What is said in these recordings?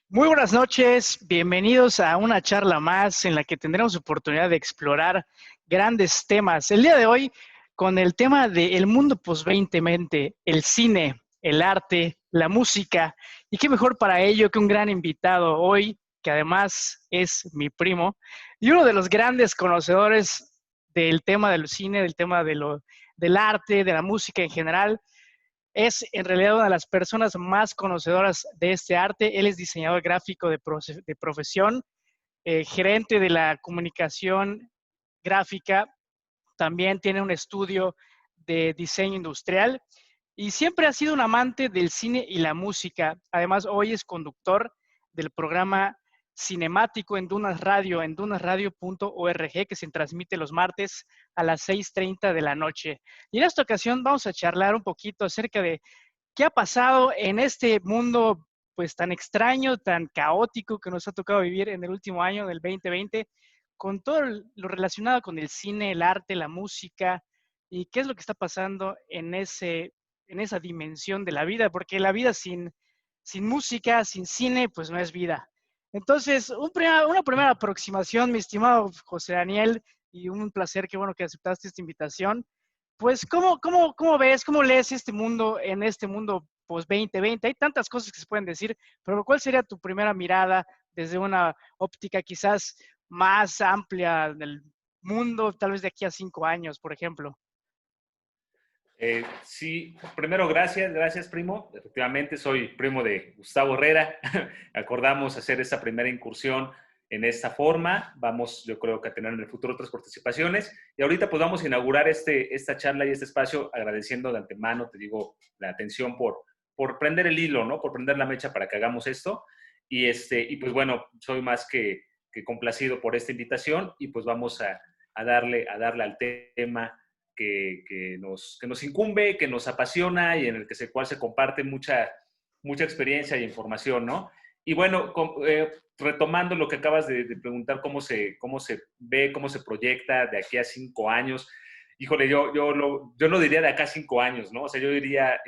Muy buenas noches, bienvenidos a una charla más en la que tendremos oportunidad de explorar grandes temas. El día de hoy con el tema del mundo post-2020, el cine, el arte, la música, y qué mejor para ello que un gran invitado hoy, que además es mi primo, y uno de los grandes conocedores del tema del cine, del arte, de la música en general. Es en realidad una de las personas más conocedoras de este arte. Él es diseñador gráfico de profesión, gerente de la comunicación gráfica, también tiene un estudio de diseño industrial y siempre ha sido un amante del cine y la música. Además, hoy es conductor del programa cinemático en Dunas Radio, en dunasradio.org, que se transmite los martes a las 6:30 de la noche. Y en esta ocasión vamos a charlar un poquito acerca de qué ha pasado en este mundo pues tan extraño, tan caótico que nos ha tocado vivir en el último año del 2020, con todo lo relacionado con el cine, el arte, la música, y qué es lo que está pasando en esa dimensión de la vida, porque la vida sin música, sin cine, pues no es vida. Entonces, una primera aproximación, mi estimado José Daniel, y un placer, qué bueno que aceptaste esta invitación. Pues, ¿cómo ves, cómo lees este mundo en este mundo post-2020? Hay tantas cosas que se pueden decir, pero ¿cuál sería tu primera mirada desde una óptica quizás más amplia del mundo, tal vez de aquí a 5 años, por ejemplo? Sí, primero gracias primo. Efectivamente soy primo de Gustavo Herrera. Acordamos hacer esta primera incursión en esta forma. Vamos, yo creo que a tener en el futuro otras participaciones. Y ahorita pues vamos a inaugurar esta charla y este espacio agradeciendo de antemano, te digo, la atención por prender el hilo, ¿no? Por prender la mecha para que hagamos esto. Y pues bueno, soy más que complacido por esta invitación y pues vamos a darle al tema que nos incumbe, que nos apasiona y en el cual se comparte mucha experiencia y información, ¿no? Y bueno, retomando lo que acabas de preguntar, cómo se ve, cómo se proyecta de aquí a 5 años, híjole, yo no diría de acá a 5 años, ¿no? O sea, yo diría,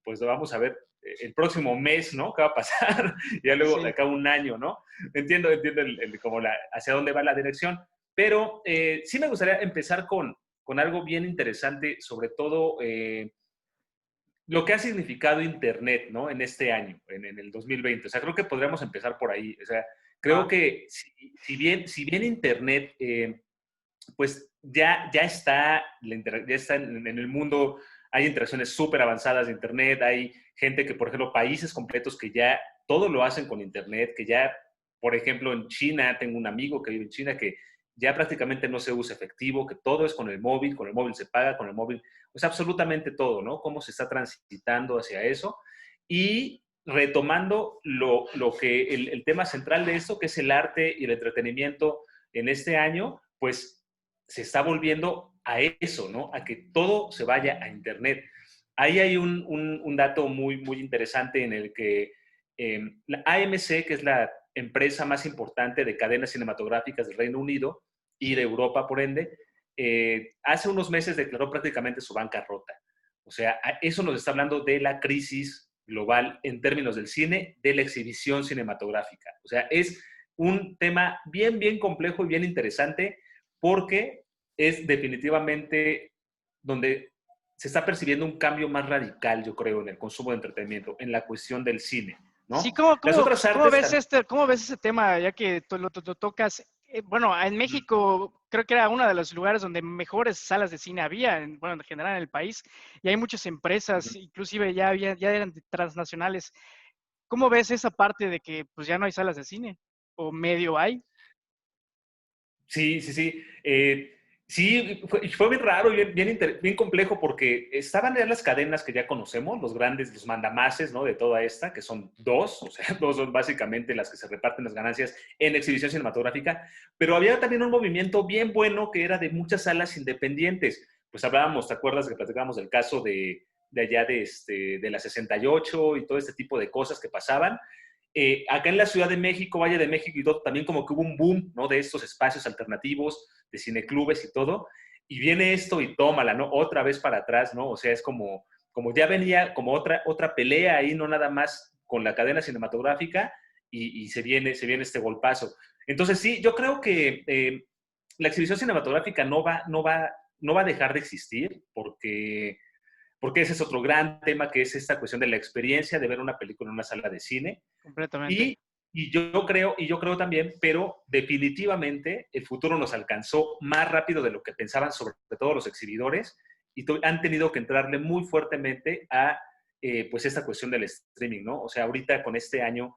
pues vamos a ver el próximo mes, ¿no? ¿Qué va a pasar? Y ya luego de Sí. acá a un año, ¿no? Entiendo como hacia dónde va la dirección, pero sí me gustaría empezar con algo bien interesante, sobre todo lo que ha significado Internet, ¿no? En este año, en el 2020. O sea, creo que podríamos empezar por ahí. O sea, creo Va. que si bien Internet, pues ya está, ya está en el mundo, hay interacciones súper avanzadas de Internet, hay gente que, por ejemplo, países completos que ya todo lo hacen con Internet, que ya, por ejemplo, en China, tengo un amigo que vive en China que ya prácticamente no se usa efectivo, que todo es con el móvil se paga, con el móvil, pues absolutamente todo, ¿no? Cómo se está transitando hacia eso. Y retomando el tema central de esto, que es el arte y el entretenimiento en este año, pues se está volviendo a eso, ¿no? A que todo se vaya a Internet. Ahí hay un dato muy interesante en el que la AMC, que es la empresa más importante de cadenas cinematográficas del Reino Unido y de Europa, por ende, hace unos meses declaró prácticamente su bancarrota. O sea, eso nos está hablando de la crisis global en términos del cine, de la exhibición cinematográfica. O sea, es un tema bien complejo y bien interesante porque es definitivamente donde se está percibiendo un cambio más radical, yo creo, en el consumo de entretenimiento, en la cuestión del cine, Sí, ¿no? Las otras cómo artes, ves cómo ves ese tema, ya que lo tocas? Bueno, en México creo que era uno de los lugares donde mejores salas de cine había, bueno, en general en el país, y hay muchas empresas, inclusive ya eran transnacionales. ¿Cómo ves esa parte de que pues ya no hay salas de cine? ¿O medio hay? sí. Sí, fue bien raro y bien complejo porque estaban ya las cadenas que ya conocemos, los grandes, los mandamases, ¿no? De toda esta, que son dos, o sea, dos son básicamente las que se reparten las ganancias en exhibición cinematográfica, pero había también un movimiento bien bueno que era de muchas salas independientes. Pues hablábamos, ¿te acuerdas que platicábamos del caso de allá de la 68 y todo este tipo de cosas que pasaban? Acá en la Ciudad de México, Valle de México y todo, también como que hubo un boom, ¿no? De estos espacios alternativos, de cineclubes y todo, y viene esto y tómala, ¿no? Otra vez para atrás, ¿no? O sea, es como ya venía como otra pelea ahí, no nada más con la cadena cinematográfica, y se viene este golpazo. Entonces, sí, yo creo que la exhibición cinematográfica no va a dejar de existir porque ese es otro gran tema, que es esta cuestión de la experiencia de ver una película en una sala de cine. Completamente. Y yo creo también, pero definitivamente el futuro nos alcanzó más rápido de lo que pensaban, sobre todo los exhibidores, y han tenido que entrarle muy fuertemente a pues esta cuestión del streaming, ¿no? O sea, ahorita con este año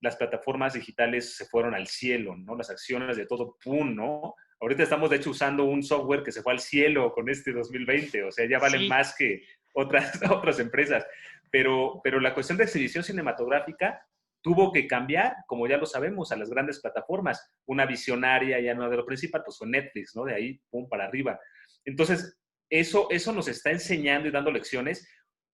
las plataformas digitales se fueron al cielo, ¿no? Las acciones de todo, ¡pum!, ¿no? Ahorita estamos, de hecho, usando un software que se fue al cielo con este 2020, o sea, ya valen Sí, más que otras empresas. Pero la cuestión de exhibición cinematográfica tuvo que cambiar, como ya lo sabemos, a las grandes plataformas. Una visionaria, ya no de lo principal, pues fue Netflix, ¿no? De ahí, pum, para arriba. Entonces, eso nos está enseñando y dando lecciones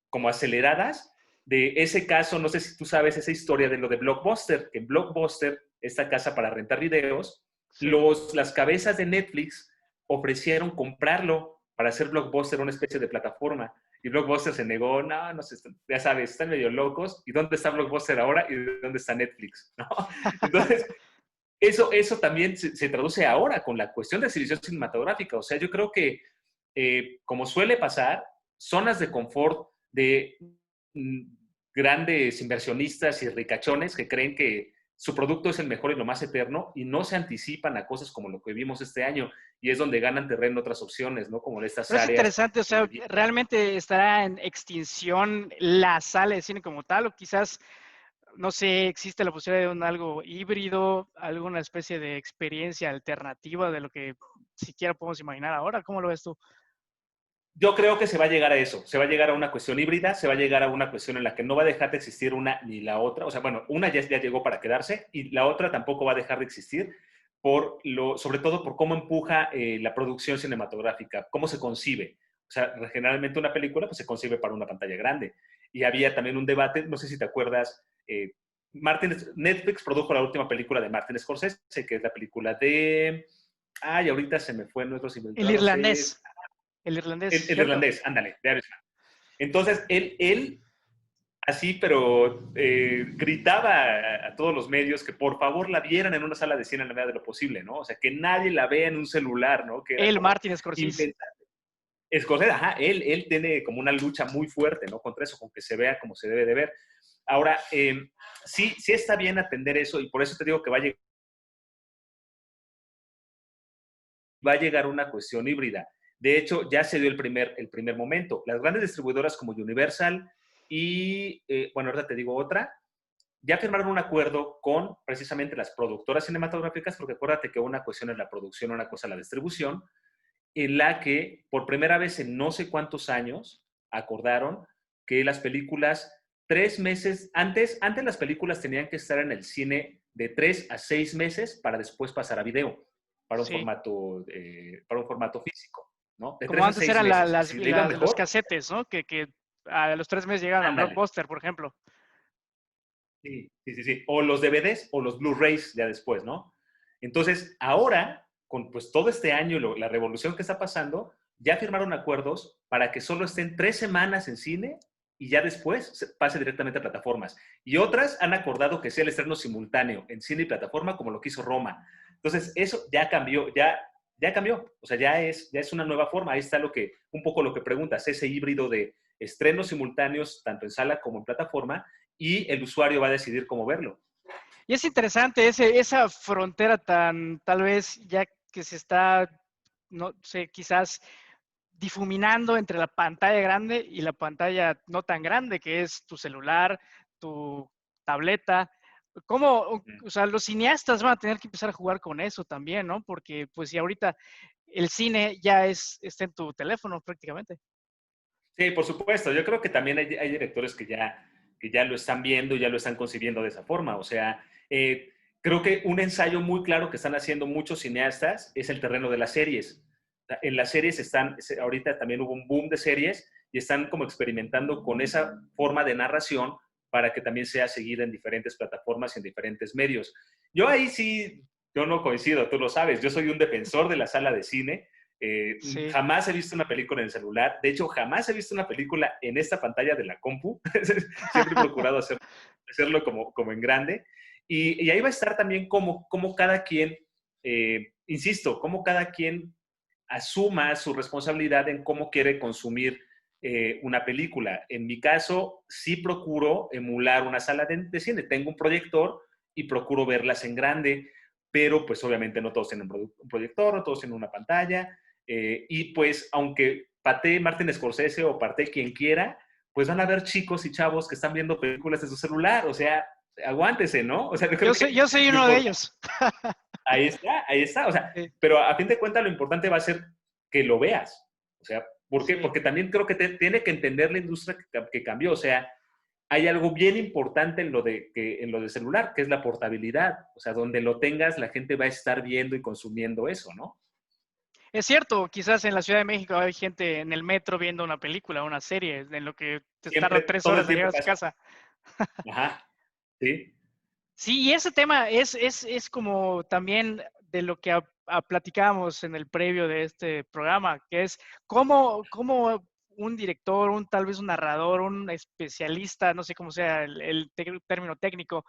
como aceleradas de ese caso. No sé si tú sabes esa historia de lo de Blockbuster, que en Blockbuster, esta casa para rentar videos, sí. las cabezas de Netflix ofrecieron comprarlo para hacer Blockbuster una especie de plataforma. Y Blockbuster se negó, no sé, ya sabes, están medio locos. ¿Y dónde está Blockbuster ahora? ¿Y dónde está Netflix? ¿No? Entonces, eso también se traduce ahora con la cuestión de exhibición cinematográfica. O sea, yo creo que, como suele pasar, zonas de confort de mm, grandes inversionistas y ricachones que creen que su producto es el mejor y lo más eterno y no se anticipan a cosas como lo que vimos este año, y es donde ganan terreno otras opciones, ¿no? Como estas Pero es áreas. interesante, o sea, ¿realmente estará en extinción la sala de cine como tal? O quizás, no sé, existe la posibilidad de un algo híbrido, alguna especie de experiencia alternativa de lo que siquiera podemos imaginar ahora. ¿Cómo lo ves tú? Yo creo que se va a llegar a eso, se va a llegar a una cuestión híbrida, se va a llegar a una cuestión en la que no va a dejar de existir una ni la otra. O sea, bueno, una ya llegó para quedarse y la otra tampoco va a dejar de existir, sobre todo por cómo empuja la producción cinematográfica, cómo se concibe. O sea, generalmente una película pues, se concibe para una pantalla grande. Y había también un debate, no sé si te acuerdas, Netflix produjo la última película de Martin Scorsese, que es la película de... Ay, ahorita se me fue nuestros El inventados, irlandés, es el irlandés, el ¿cierto? irlandés, ándale, de Irishman. Entonces, él así, pero gritaba a todos los medios que por favor la vieran en una sala de cine en la medida de lo posible, ¿no? O sea, que nadie la vea en un celular, ¿no? Que era El como Martin Scorsese. inventar. Escoger, ajá, él tiene como una lucha muy fuerte, ¿no? Contra eso, con que se vea como se debe de ver. Ahora, sí está bien atender eso, y por eso te digo que va a llegar una cuestión híbrida. De hecho, ya se dio el primer momento. Las grandes distribuidoras como Universal y, bueno, ahorita te digo otra, ya firmaron un acuerdo con precisamente las productoras cinematográficas, porque acuérdate que una cuestión es la producción, una cosa es la distribución, en la que por primera vez en no sé cuántos años acordaron que las películas, 3 meses, antes las películas tenían que estar en el cine de 3 a 6 meses para después pasar a video, para un Sí. formato, para un formato físico, ¿no? De Como 3 a antes 6 eran meses. Si le iba los mejor, casetes, ¿no? Que a los 3 meses llegaban a ándale. Blockbuster, por ejemplo. Sí, sí, sí, sí. O los DVDs o los Blu-rays ya después, ¿no? Entonces, ahora, con pues todo este año y la revolución que está pasando, ya firmaron acuerdos para que solo estén 3 semanas en cine y ya después se pase directamente a plataformas. Y otras han acordado que sea el estreno simultáneo en cine y plataforma, como lo que hizo Roma. Entonces, eso ya cambió, ya cambió. O sea, ya es una nueva forma. Ahí está un poco lo que preguntas, ese híbrido de estrenos simultáneos, tanto en sala como en plataforma, y el usuario va a decidir cómo verlo. Y es interesante esa frontera tan, tal vez, ya que se está, no sé, quizás difuminando entre la pantalla grande y la pantalla no tan grande, que es tu celular, tu tableta. ¿Cómo, o sea, los cineastas van a tener que empezar a jugar con eso también, ¿no? Porque, pues, si ahorita el cine ya está en tu teléfono prácticamente. Sí, por supuesto. Yo creo que también hay directores que ya lo están viendo y ya lo están concibiendo de esa forma. O sea, creo que un ensayo muy claro que están haciendo muchos cineastas es el terreno de las series. En las series ahorita también hubo un boom de series y están como experimentando con esa forma de narración para que también sea seguida en diferentes plataformas y en diferentes medios. Yo ahí sí, yo no coincido, tú lo sabes, yo soy un defensor de la sala de cine. Sí. Jamás he visto una película en el celular. De hecho, jamás he visto una película en esta pantalla de la compu. Siempre he procurado hacer. hacerlo como en grande. Y ahí va a estar también como cada quien, insisto, como cada quien asuma su responsabilidad en cómo quiere consumir una película. En mi caso, sí procuro emular una sala de cine. Tengo un proyector y procuro verlas en grande, pero pues obviamente no todos tienen un proyector, no todos tienen una pantalla. Y pues aunque patee Martin Scorsese o patee quien quiera, pues van a ver chicos y chavos que están viendo películas en su celular. O sea, aguántese, ¿no? O sea, yo creo que Yo soy lo uno de importante, ellos. ahí está, ahí está. O sea, Sí, pero a fin de cuentas lo importante va a ser que lo veas. O sea, ¿por qué? sí. Porque también creo que tiene que entender la industria que cambió. O sea, hay algo bien importante en lo de celular, que es la portabilidad. O sea, donde lo tengas, la gente va a estar viendo y consumiendo eso, ¿no? Es cierto, quizás en la Ciudad de México hay gente en el metro viendo una película, una serie, en lo que te tardan Siempre, 3 horas todo el en llegar tiempo a su pasa. casa. Ajá, sí. Sí, y ese tema es como también de lo que platicábamos en el previo de este programa, que es cómo un director, tal vez un narrador, un especialista, no sé cómo sea término técnico,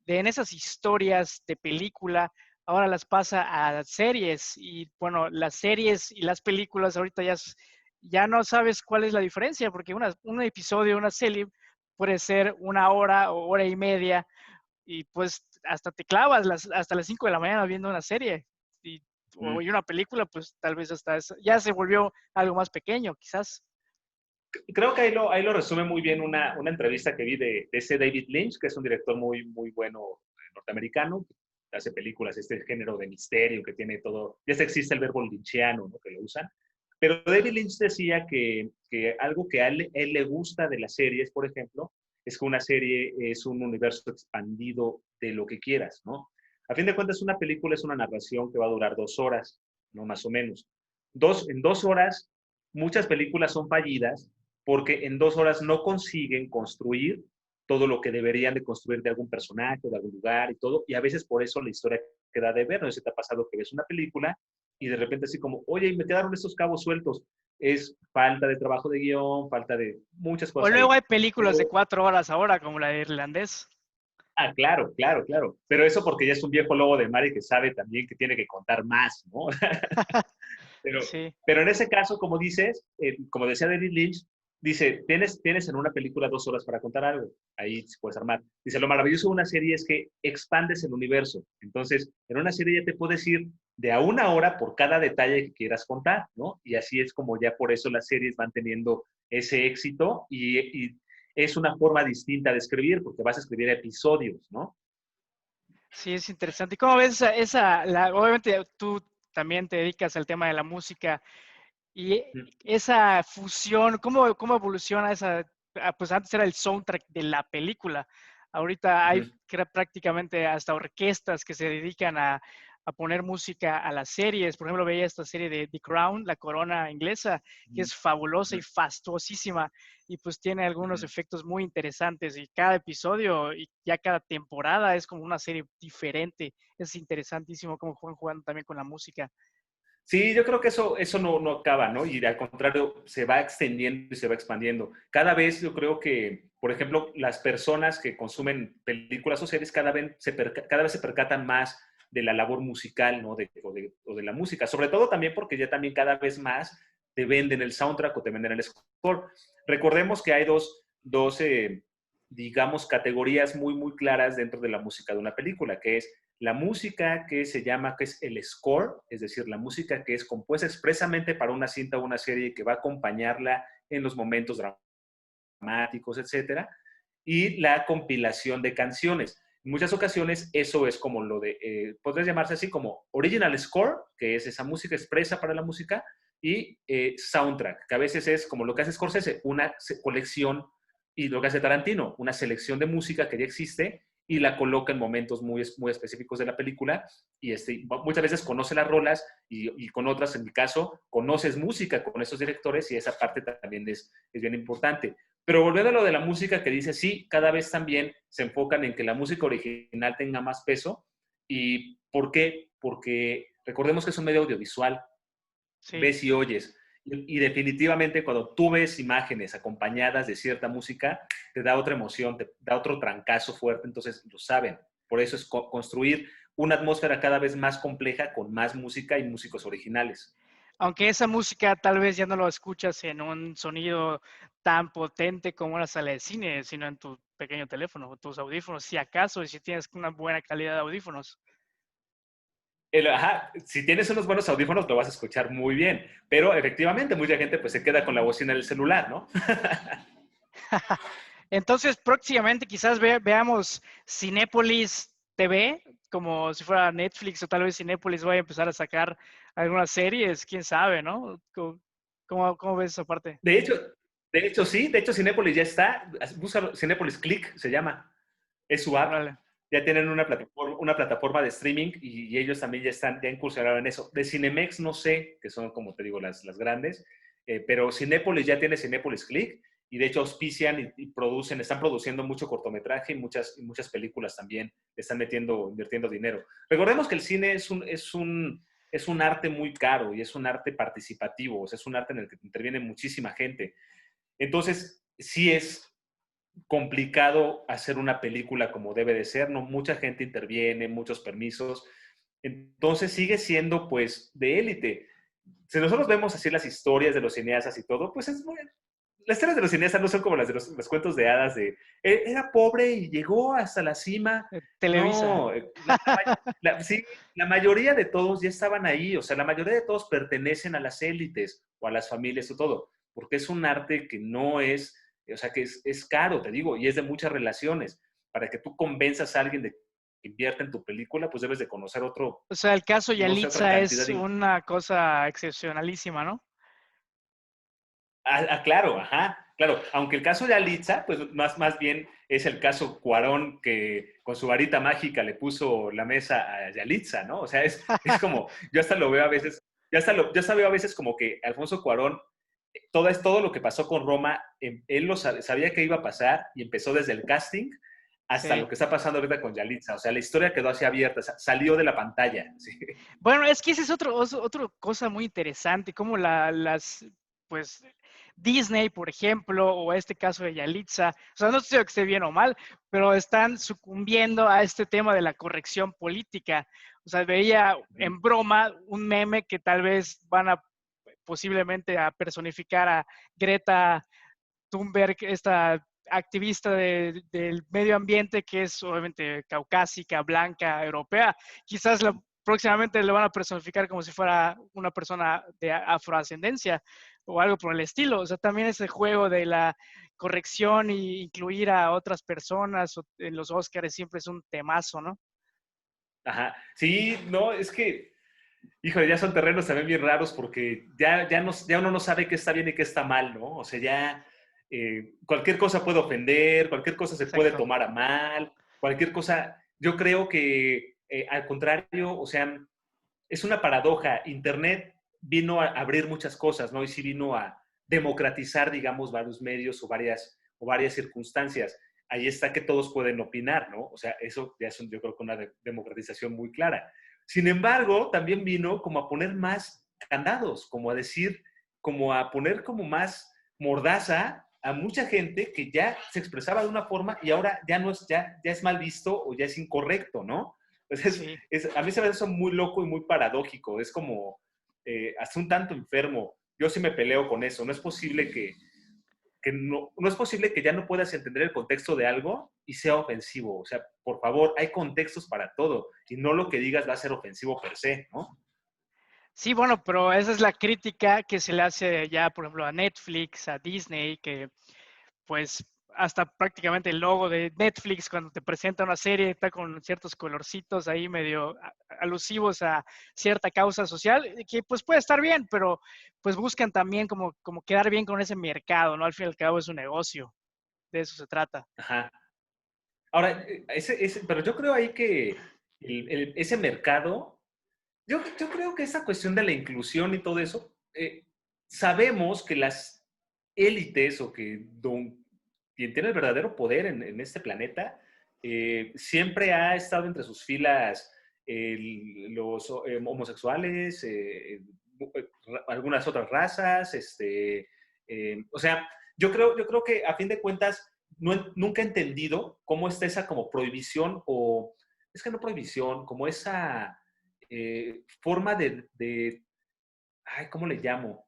en esas historias de película, ahora las pasa a series. Y bueno, las series y las películas ahorita ya no sabes cuál es la diferencia, porque un episodio, una serie puede ser 1 hora o hora y media, y pues hasta te clavas hasta las 5 de la mañana viendo una serie. Y, o Mm. una película, pues tal vez ya se volvió algo más pequeño, quizás. Creo que ahí lo resume muy bien una entrevista que vi de ese David Lynch, que es un director muy, muy bueno norteamericano, que hace películas, este género de misterio que tiene todo, ya existe el verbo lynchiano, ¿no? Que lo usan. Pero David Lynch decía que algo que a él le gusta de las series, por ejemplo, es que una serie es un universo expandido de lo que quieras, ¿no? A fin de cuentas, una película es una narración que va a durar 2 horas, ¿no? Más o menos. En 2 horas, muchas películas son fallidas porque en 2 horas no consiguen construir todo lo que deberían de construir de algún personaje, de algún lugar y todo, y a veces por eso la historia queda de ver. No sé si te ha pasado que ves una película y de repente así como, oye, y me quedaron estos cabos sueltos. Es falta de trabajo de guión, falta de muchas O cosas luego ahí. hay películas de Pero, 4 horas ahora, como la de Irlandés. claro, claro, claro. Pero eso porque ya es un viejo lobo de mar y que sabe también que tiene que contar más, ¿no? Pero, Sí. pero en ese caso, como dices, como decía David Lynch, dice, tienes en una película 2 horas para contar algo, ahí puedes armar. Dice, lo maravilloso de una serie es que expandes el universo. Entonces, en una serie ya te puedes ir de a 1 hora por cada detalle que quieras contar, ¿no? Y así es como ya por eso las series van teniendo ese éxito y es una forma distinta de escribir, porque vas a escribir episodios, ¿no? Sí, es interesante. ¿Y cómo ves obviamente tú también te dedicas al tema de la música y esa fusión, cómo evoluciona pues antes era el soundtrack de la película, ahorita hay Uh-huh. prácticamente hasta orquestas que se dedican a poner música a las series. Por ejemplo, veía esta serie de The Crown, La Corona inglesa, que Uh-huh. es fabulosa y Uh-huh. fastuosísima, y pues tiene algunos Uh-huh. efectos muy interesantes, y cada episodio y ya cada temporada es como una serie diferente. Es interesantísimo cómo juegan jugando también con la música. Sí, yo creo que eso no acaba, ¿no? Y al contrario, se va extendiendo y se va expandiendo. Cada vez yo creo que, por ejemplo, las personas que consumen películas o series cada vez se percatan más de la labor musical, ¿no? O de la música. Sobre todo también porque ya también cada vez más te venden el soundtrack o te venden el score. Recordemos que hay digamos, categorías muy, muy claras dentro de la música de una película, que es la música que es el score, es decir, la música que es compuesta expresamente para una cinta o una serie que va a acompañarla en los momentos dramáticos, etcétera, y la compilación de canciones. En muchas ocasiones eso es como podría llamarse así como original score, que es esa música expresa para la música, y soundtrack, que a veces es como lo que hace Scorsese, una colección, y lo que hace Tarantino, una selección de música que ya existe y la coloca en momentos muy, muy específicos de la película, y muchas veces conoce las rolas y con otras, en mi caso, conoces música con esos directores y esa parte también es bien importante. Pero volviendo a lo de la música que dice, sí, cada vez también se enfocan en que la música original tenga más peso. ¿Y por qué? Porque recordemos que es un medio audiovisual, Sí. ves y oyes. Y definitivamente cuando tú ves imágenes acompañadas de cierta música, te da otra emoción, te da otro trancazo fuerte, entonces lo saben. Por eso es construir una atmósfera cada vez más compleja con más música y músicos originales. Aunque esa música tal vez ya no lo escuchas en un sonido tan potente como una sala de cine, sino en tu pequeño teléfono o tus audífonos, si acaso, y si tienes una buena calidad de audífonos. Ajá, si tienes unos buenos audífonos lo vas a escuchar muy bien, pero efectivamente mucha gente pues se queda con la bocina del celular, ¿no? Entonces, próximamente quizás veamos Cinépolis TV, como si fuera Netflix, o tal vez Cinépolis vaya a empezar a sacar algunas series, quién sabe, ¿no? ¿Cómo ves esa parte? De hecho, sí, de hecho Cinépolis ya está, busca Cinépolis Click, se llama, es su app, Órale. ya tienen una plataforma de streaming y ellos también ya incursionaron en eso. De Cinemex no sé, que son como te digo las grandes, pero Cinépolis ya tiene Cinépolis Click y de hecho auspician y producen, están produciendo mucho cortometraje y muchas películas también, le están invirtiendo dinero. Recordemos que el cine es un arte muy caro y es un arte participativo, o sea, es un arte en el que interviene muchísima gente. Entonces, sí es complicado hacer una película como debe de ser, no mucha gente interviene, muchos permisos, entonces sigue siendo pues de élite. Si nosotros vemos así las historias de los cineastas y todo, pues es muy... Las historias de los cineastas no son como las de los cuentos de hadas de era pobre y llegó hasta la cima. Televisa. No, sí, la mayoría de todos ya estaban ahí, o sea, la mayoría de todos pertenecen a las élites o a las familias o todo, porque es un arte que no es, o sea, que es caro, te digo, y es de muchas relaciones. Para que tú convenzas a alguien de que invierta en tu película, pues debes de conocer otro, O sea, el caso no sé, otra Yalitza cantidad es de... una cosa excepcionalísima, ¿no? Claro, ajá, claro. Aunque el caso de Alitza, pues más bien es el caso Cuarón que con su varita mágica le puso la mesa a Yalitza, ¿no? O sea, es como, yo hasta lo veo a veces, yo hasta veo a veces como que Alfonso Cuarón, todo lo que pasó con Roma, él sabía que iba a pasar y empezó desde el casting hasta Sí. lo que está pasando ahorita con Yalitza. O sea, la historia quedó así abierta, salió de la pantalla. ¿Sí? Bueno, es que ese es otro cosa muy interesante, como pues, Disney, por ejemplo, o este caso de Yalitza, o sea, no sé que esté bien o mal, pero están sucumbiendo a este tema de la corrección política. O sea, veía en broma un meme que tal vez van a posiblemente a personificar a Greta Thunberg, esta activista del medio ambiente que es obviamente caucásica, blanca, europea. Quizás próximamente le van a personificar como si fuera una persona de afroascendencia o algo por el estilo. O sea, también ese juego de la corrección e incluir a otras personas en los Óscares siempre es un temazo, ¿no? Ajá. Sí, no, es que híjole, ya son terrenos también bien raros porque ya uno no sabe qué está bien y qué está mal, ¿no? O sea, ya cualquier cosa puede ofender, cualquier cosa se puede Exacto. tomar a mal, cualquier cosa. Yo creo que al contrario, o sea, es una paradoja. Internet vino a abrir muchas cosas, ¿no? Y sí vino a democratizar, digamos, varios medios o varias circunstancias. Ahí está que todos pueden opinar, ¿no? O sea, eso ya es, yo creo que una democratización muy clara. Sin embargo, también vino como a poner más candados, como a decir, como a poner como más mordaza a mucha gente que ya se expresaba de una forma y ahora ya no es, ya es mal visto o ya es incorrecto, ¿no? Entonces, Sí. a mí se me hace eso muy loco y muy paradójico. Es como hasta un tanto enfermo. Yo sí me peleo con eso. No es posible que no es posible que ya no puedas entender el contexto de algo y sea ofensivo. O sea, por favor, hay contextos para todo y no lo que digas va a ser ofensivo per se, ¿no? Sí, bueno, pero esa es la crítica que se le hace ya, por ejemplo, a Netflix, a Disney, que pues hasta prácticamente el logo de Netflix cuando te presenta una serie está con ciertos colorcitos ahí medio alusivos a cierta causa social, que pues puede estar bien, pero pues buscan también como quedar bien con ese mercado, ¿no? Al fin y al cabo es un negocio, de eso se trata. Ajá. Ahora, pero yo creo ahí que ese mercado, yo creo que esa cuestión de la inclusión y todo eso, sabemos que las élites o que quien tiene el verdadero poder en este planeta, siempre ha estado entre sus filas los homosexuales, algunas otras razas, o sea, yo creo que a fin de cuentas nunca he entendido cómo está esa como prohibición o, es que no prohibición, como esa forma ay, ¿cómo le llamo?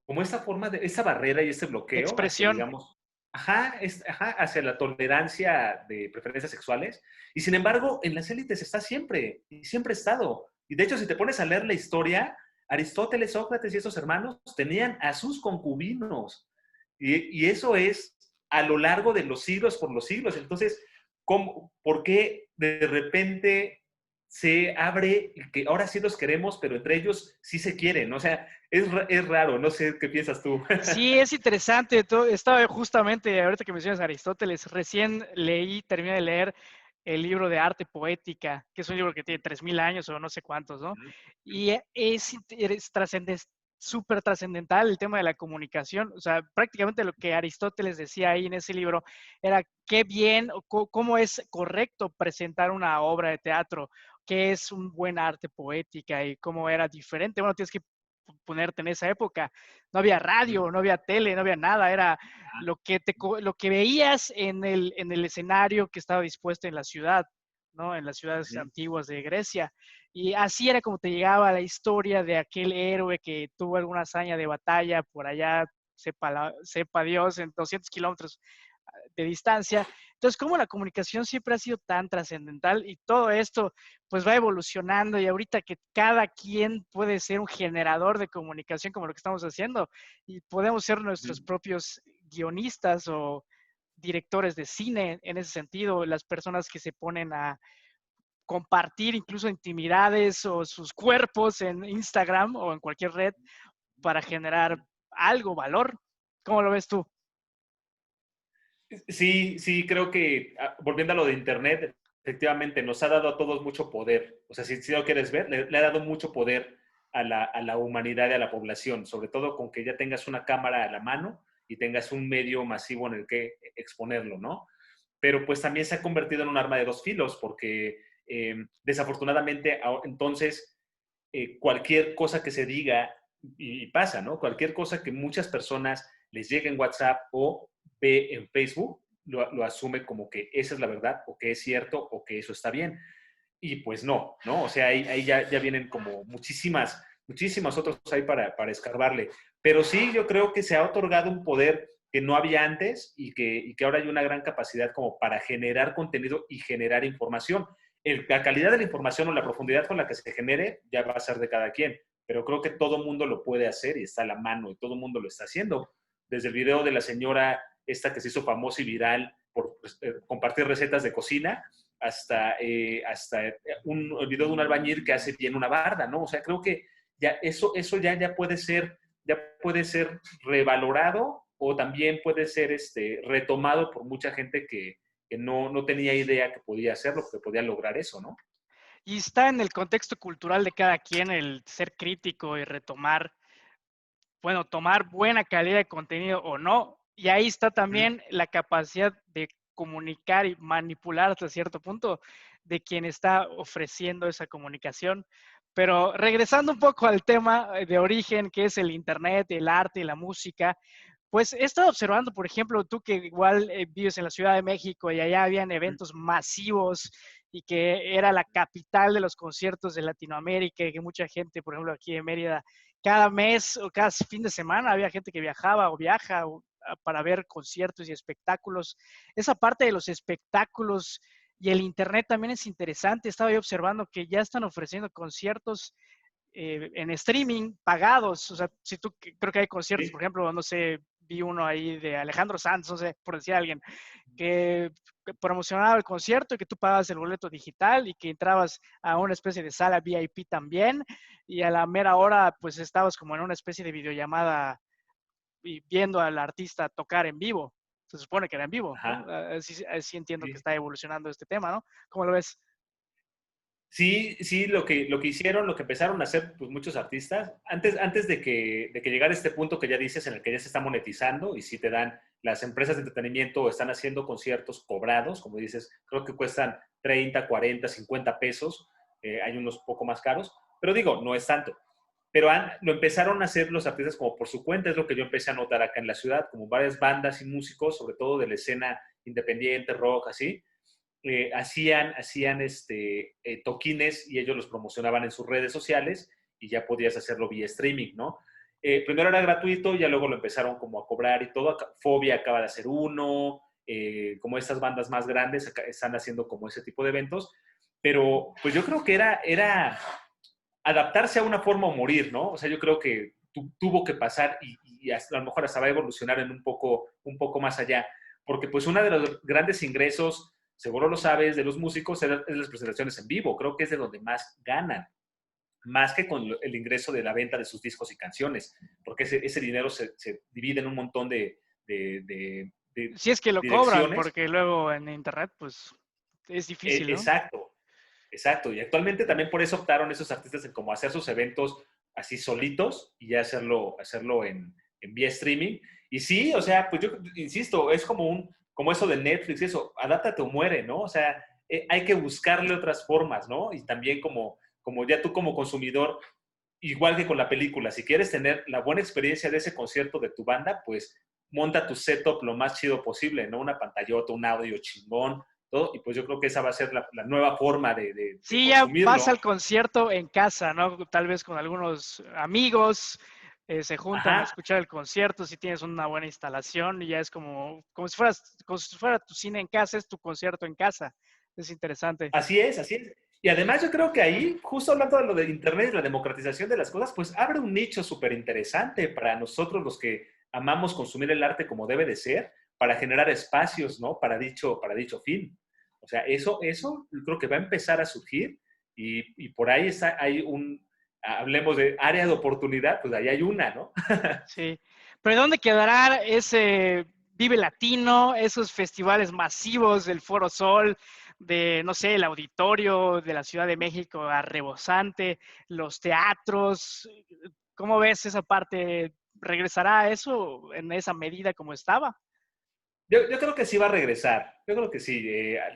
Como esa forma de, esa barrera y ese De bloqueo hacia, expresión. digamos, hacia la tolerancia de preferencias sexuales. Y sin embargo, en las élites está siempre, y siempre ha estado. Y de hecho, si te pones a leer la historia, Aristóteles, Sócrates y esos hermanos tenían a sus concubinos. Y eso es a lo largo de los siglos por los siglos. Entonces, ¿por qué de repente se abre que ahora sí los queremos, pero entre ellos sí se quieren? O sea, es raro, no sé qué piensas tú. Sí, es interesante. Estaba justamente, ahorita que mencionas a Aristóteles, recién terminé de leer el libro de Arte Poética, que es un libro que tiene 3000 años o no sé cuántos, ¿no? Y es súper trascendental el tema de la comunicación. O sea, prácticamente lo que Aristóteles decía ahí en ese libro era qué bien o cómo es correcto presentar una obra de teatro, qué es un buen arte poética y cómo era diferente. Bueno, tienes que ponerte en esa época. No había radio, no había tele, no había nada, era lo que veías en el escenario que estaba dispuesto en la ciudad, ¿no? En las ciudades antiguas de Grecia. Y así era como te llegaba la historia de aquel héroe que tuvo alguna hazaña de batalla por allá, sepa Dios, en 200 kilómetros de distancia. Entonces, cómo la comunicación siempre ha sido tan trascendental y todo esto pues va evolucionando y ahorita que cada quien puede ser un generador de comunicación como lo que estamos haciendo y podemos ser nuestros propios guionistas o directores de cine en ese sentido, las personas que se ponen a compartir incluso intimidades o sus cuerpos en Instagram o en cualquier red para generar algo, valor. ¿Cómo lo ves tú? Sí, sí, creo que volviendo a lo de Internet, efectivamente nos ha dado a todos mucho poder. O sea, si lo quieres ver, le ha dado mucho poder a la humanidad y a la población, sobre todo con que ya tengas una cámara a la mano y tengas un medio masivo en el que exponerlo, ¿no? Pero pues también se ha convertido en un arma de dos filos, porque desafortunadamente entonces cualquier cosa que se diga y pasa, ¿no? Cualquier cosa que muchas personas les llegue en WhatsApp o ve en Facebook, lo asume como que esa es la verdad o que es cierto o que eso está bien. Y pues no, ¿no? O sea, ahí ya vienen como muchísimas otras ahí para escarbarle. Pero sí, yo creo que se ha otorgado un poder que no había antes y que ahora hay una gran capacidad como para generar contenido y generar información. La calidad de la información o la profundidad con la que se genere ya va a ser de cada quien, pero creo que todo mundo lo puede hacer y está a la mano y todo mundo lo está haciendo. Desde el video de la señora esta que se hizo famosa y viral por compartir recetas de cocina, hasta un video de un albañil que hace bien una barda, ¿no? O sea, creo que ya eso ya puede ser revalorado o también puede ser retomado por mucha gente que no tenía idea que podía hacerlo, que podía lograr eso, ¿no? Y está en el contexto cultural de cada quien el ser crítico y retomar, bueno, tomar buena calidad de contenido o no. Y ahí está también la capacidad de comunicar y manipular hasta cierto punto de quien está ofreciendo esa comunicación. Pero regresando un poco al tema de origen, que es el Internet, el arte y la música, pues he estado observando, por ejemplo, tú que igual vives en la Ciudad de México y allá habían eventos masivos y que era la capital de los conciertos de Latinoamérica y que mucha gente, por ejemplo, aquí en Mérida, cada mes o cada fin de semana había gente que viajaba o viaja para ver conciertos y espectáculos. Esa parte de los espectáculos y el Internet también es interesante. Estaba yo observando que ya están ofreciendo conciertos en streaming pagados. O sea, si tú creo que hay conciertos, Sí. por ejemplo, no sé, vi uno ahí de Alejandro Sanz, no sé, por decir a alguien, que promocionaba el concierto y que tú pagabas el boleto digital y que entrabas a una especie de sala VIP también y a la mera hora pues estabas como en una especie de videollamada y viendo al artista tocar en vivo. Se supone que era en vivo, ¿no? Ajá. Así entiendo que Sí. está evolucionando este tema, ¿no? ¿Cómo lo ves? Sí, sí, lo que hicieron, lo que empezaron a hacer pues, muchos artistas, antes de que llegara este punto que ya dices, en el que ya se está monetizando y si te dan, las empresas de entretenimiento están haciendo conciertos cobrados, como dices, creo que cuestan 30, 40, 50 pesos, hay unos poco más caros, pero digo, no es tanto. pero lo empezaron a hacer los artistas como por su cuenta, es lo que yo empecé a notar acá en la ciudad, como varias bandas y músicos, sobre todo de la escena independiente, rock, así, hacían toquines y ellos los promocionaban en sus redes sociales y ya podías hacerlo vía streaming, ¿no? Primero era gratuito, ya luego lo empezaron como a cobrar y todo. Fobia acaba de hacer uno, como estas bandas más grandes están haciendo como ese tipo de eventos, pero pues yo creo que era adaptarse a una forma o morir, ¿no? O sea, yo creo que tuvo que pasar y a lo mejor hasta va a evolucionar en un poco más allá, porque pues uno de los grandes ingresos, seguro lo sabes, de los músicos es las presentaciones en vivo, creo que es de donde más ganan, más que con el ingreso de la venta de sus discos y canciones, porque ese dinero se divide en un montón de Si es que lo cobran, direcciones. porque luego en internet, pues es difícil, ¿no? Exacto, exacto. Y actualmente también por eso optaron esos artistas en como hacer sus eventos así solitos y ya hacerlo en vía streaming. Y sí, o sea, pues yo insisto, es como eso de Netflix, eso, adáptate o muere, ¿no? O sea, hay que buscarle otras formas, ¿no? Y también como ya tú como consumidor, todo que con la película, si quieres tener la buena experiencia de ese concierto de tu banda, pues monta tu setup lo más chido posible, ¿no? Una pantallota, un audio chingón, todo, y pues yo creo que esa va a ser la nueva forma de Sí, ya vas consumirlo. al concierto en casa, ¿no? Tal vez con algunos amigos, se juntan a Ajá, escuchar el concierto, si tienes una buena instalación, y ya es como si fuera tu cine en casa, es tu concierto en casa. Es interesante. así es, así es. Y además yo creo que ahí, justo hablando de lo de Internet, la democratización de las cosas, pues abre un nicho súper interesante para nosotros los que amamos consumir el arte como debe de ser, para generar espacios, ¿no? Para dicho fin. O sea, eso yo creo que va a empezar a surgir y por ahí hablemos de área de oportunidad, pues ahí hay una, ¿no? Sí. Pero ¿dónde quedará ese Vive Latino, esos festivales masivos del Foro Sol, de, no sé, el auditorio de la Ciudad de México a rebosante, los teatros? ¿Cómo ves esa parte? ¿Regresará eso en esa medida como estaba? Yo creo que sí va a regresar. Yo creo que sí.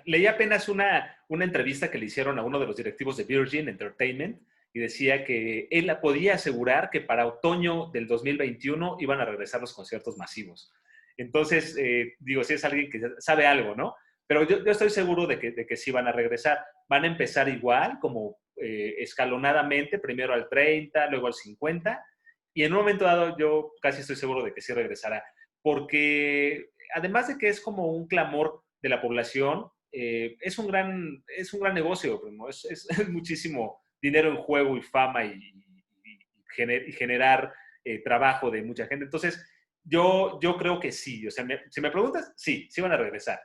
Leí apenas una entrevista que le hicieron a uno de los directivos de Virgin Entertainment y decía que él podía asegurar que para otoño del 2021 iban a regresar los conciertos masivos. Entonces, digo, si es alguien que sabe algo, ¿no? Pero yo estoy seguro de que sí van a regresar. Van a empezar igual, como escalonadamente, primero al 30, luego al 50, y en un momento dado yo casi estoy seguro de que sí regresará, porque además de que es como un clamor de la población, es un gran negocio, ¿no? Es muchísimo dinero en juego y fama y generar trabajo de mucha gente. Entonces, yo creo que sí. O sea, si me preguntas, sí van a regresar.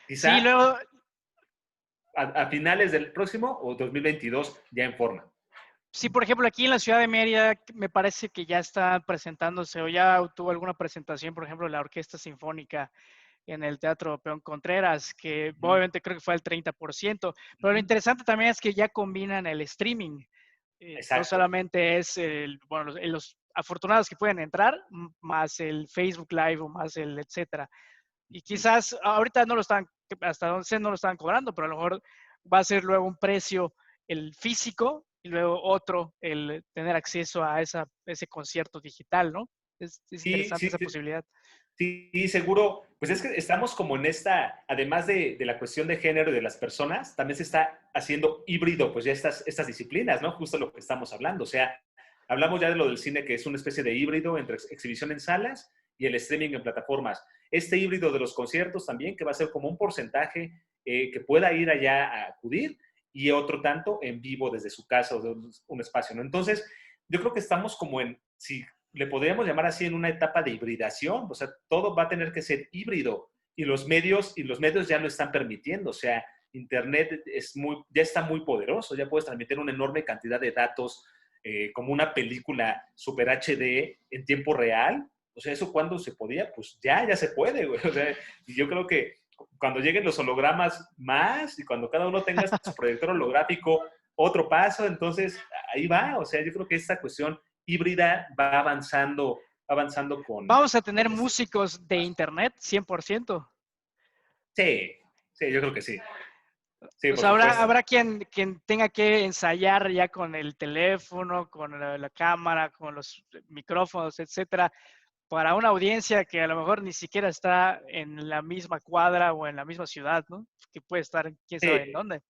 Sí, Quizá luego, a finales del próximo o 2022 ya en forma. sí, por ejemplo, aquí en la ciudad de Mérida me parece que ya está presentándose o ya tuvo alguna presentación, por ejemplo, la Orquesta Sinfónica en el Teatro Peón Contreras, que Uh -huh. obviamente creo que fue el 30%, Uh pero lo -huh. interesante también es que ya combinan el streaming. No Exacto. solamente es, los afortunados que pueden entrar, más el Facebook Live o más el etcétera. Y Uh -huh. quizás ahorita no lo están, hasta donde sé, no lo están cobrando, pero a lo mejor va a ser luego un precio el físico y luego otro el tener acceso a ese concierto digital, ¿no? Es Sí, interesante sí, esa posibilidad. sí, seguro. Pues es que estamos como en además de la cuestión de género y de las personas, también se está haciendo híbrido, pues ya estas disciplinas, ¿no? Justo lo que estamos hablando. O sea, hablamos ya de lo del cine, que es una especie de híbrido entre exhibición en salas y el streaming en plataformas. Este híbrido de los conciertos también, que va a ser como un porcentaje que pueda ir allá a acudir y otro tanto en vivo desde su casa o de un espacio, ¿no? Entonces, yo creo que estamos como si le podríamos llamar así, en una etapa de hibridación. O sea, todo va a tener que ser híbrido y los medios ya lo están permitiendo. O sea, Internet ya está muy poderoso, ya puedes transmitir una enorme cantidad de datos como una película super HD en tiempo real. O sea, ¿eso cuándo se podía? Pues ya se puede, güey. O sea, y yo creo que cuando lleguen los hologramas más y cuando cada uno tenga su proyector holográfico, otro paso, entonces ahí va. O sea, yo creo que esta cuestión híbrida va avanzando Vamos a tener con este músicos de paso. internet 100%. Sí, sí, yo creo que sí. Sí, O por sea, habrá, supuesto. habrá quien tenga que ensayar ya con el teléfono, con la cámara, con los micrófonos, etcétera, para una audiencia que a lo mejor ni siquiera está en la misma cuadra o en la misma ciudad, ¿no? Que puede estar quién sabe en Sí, dónde.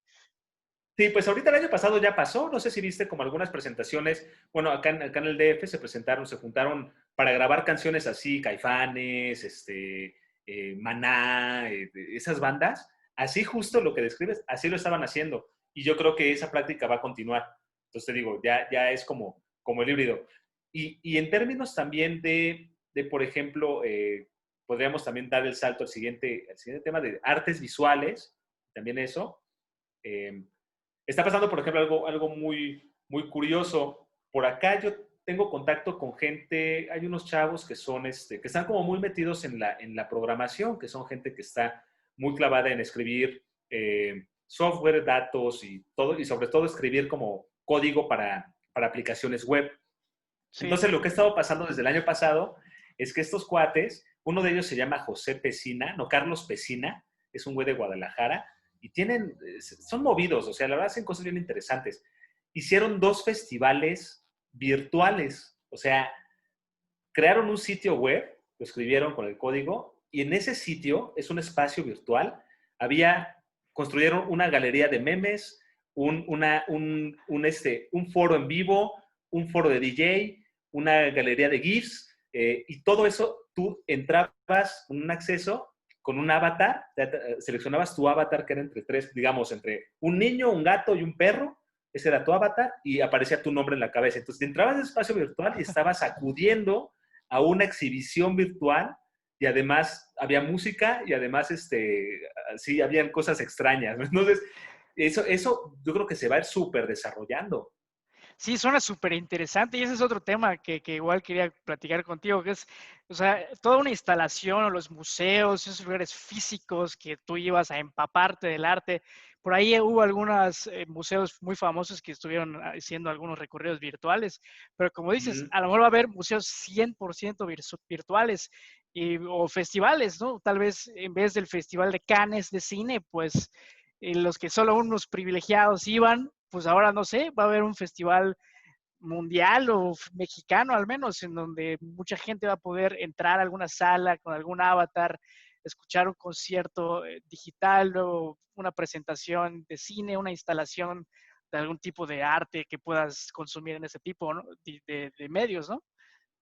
sí, pues ahorita el año pasado ya pasó, no sé si viste como algunas presentaciones, bueno, acá en el DF se presentaron, se juntaron para grabar canciones así, Caifanes, Maná, esas bandas, así justo lo que describes, así lo estaban haciendo. Y yo creo que esa práctica va a continuar. Entonces te digo, ya es como el híbrido. Y en términos también de por ejemplo, podríamos también dar el salto al siguiente tema de artes visuales, también eso. Eh, Está pasando, por ejemplo, algo muy, muy curioso. Por acá yo tengo contacto con gente, hay unos chavos que son, que están como muy metidos en la programación, que son gente que está muy clavada en escribir software, datos y todo, y sobre todo escribir como código para aplicaciones web. Sí. Entonces, lo que ha estado pasando desde el año pasado es que estos cuates, uno de ellos se llama José Pesina, no, Carlos Pesina, es un güey de Guadalajara, y son movidos, o sea, la verdad hacen cosas bien interesantes. Hicieron 2 festivales virtuales, o sea, crearon un sitio web, lo escribieron con el código, y en ese sitio, es un espacio virtual, construyeron una galería de memes, un foro en vivo, un foro de DJ, una galería de GIFs, y todo eso tú entrabas con un acceso, con un avatar, seleccionabas tu avatar que era entre tres, digamos, entre un niño, un gato y un perro, ese era tu avatar, y aparecía tu nombre en la cabeza. Entonces, entrabas en espacio virtual y estabas acudiendo a una exhibición virtual y además había música y además sí, habían cosas extrañas. Entonces, eso yo creo que se va a ir súper desarrollando. Sí, suena súper interesante y ese es otro tema que igual quería platicar contigo, que es, o sea, toda una instalación o los museos, esos lugares físicos que tú ibas a empaparte del arte. Por ahí hubo algunos museos muy famosos que estuvieron haciendo algunos recorridos virtuales, pero como dices, Mm. a lo mejor va a haber museos 100% virtuales o festivales, ¿no? Tal vez en vez del Festival de Cannes de cine, pues los que solo unos privilegiados iban, pues ahora no sé, va a haber un festival mundial o mexicano al menos, en donde mucha gente va a poder entrar a alguna sala con algún avatar, escuchar un concierto digital o una presentación de cine, una instalación de algún tipo de arte que puedas consumir en ese tipo, ¿no? de medios, ¿no?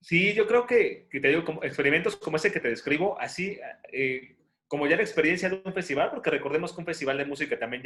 Sí, yo creo que te digo, como experimentos como ese que te describo, así como ya la experiencia de un festival, porque recordemos que un festival de música también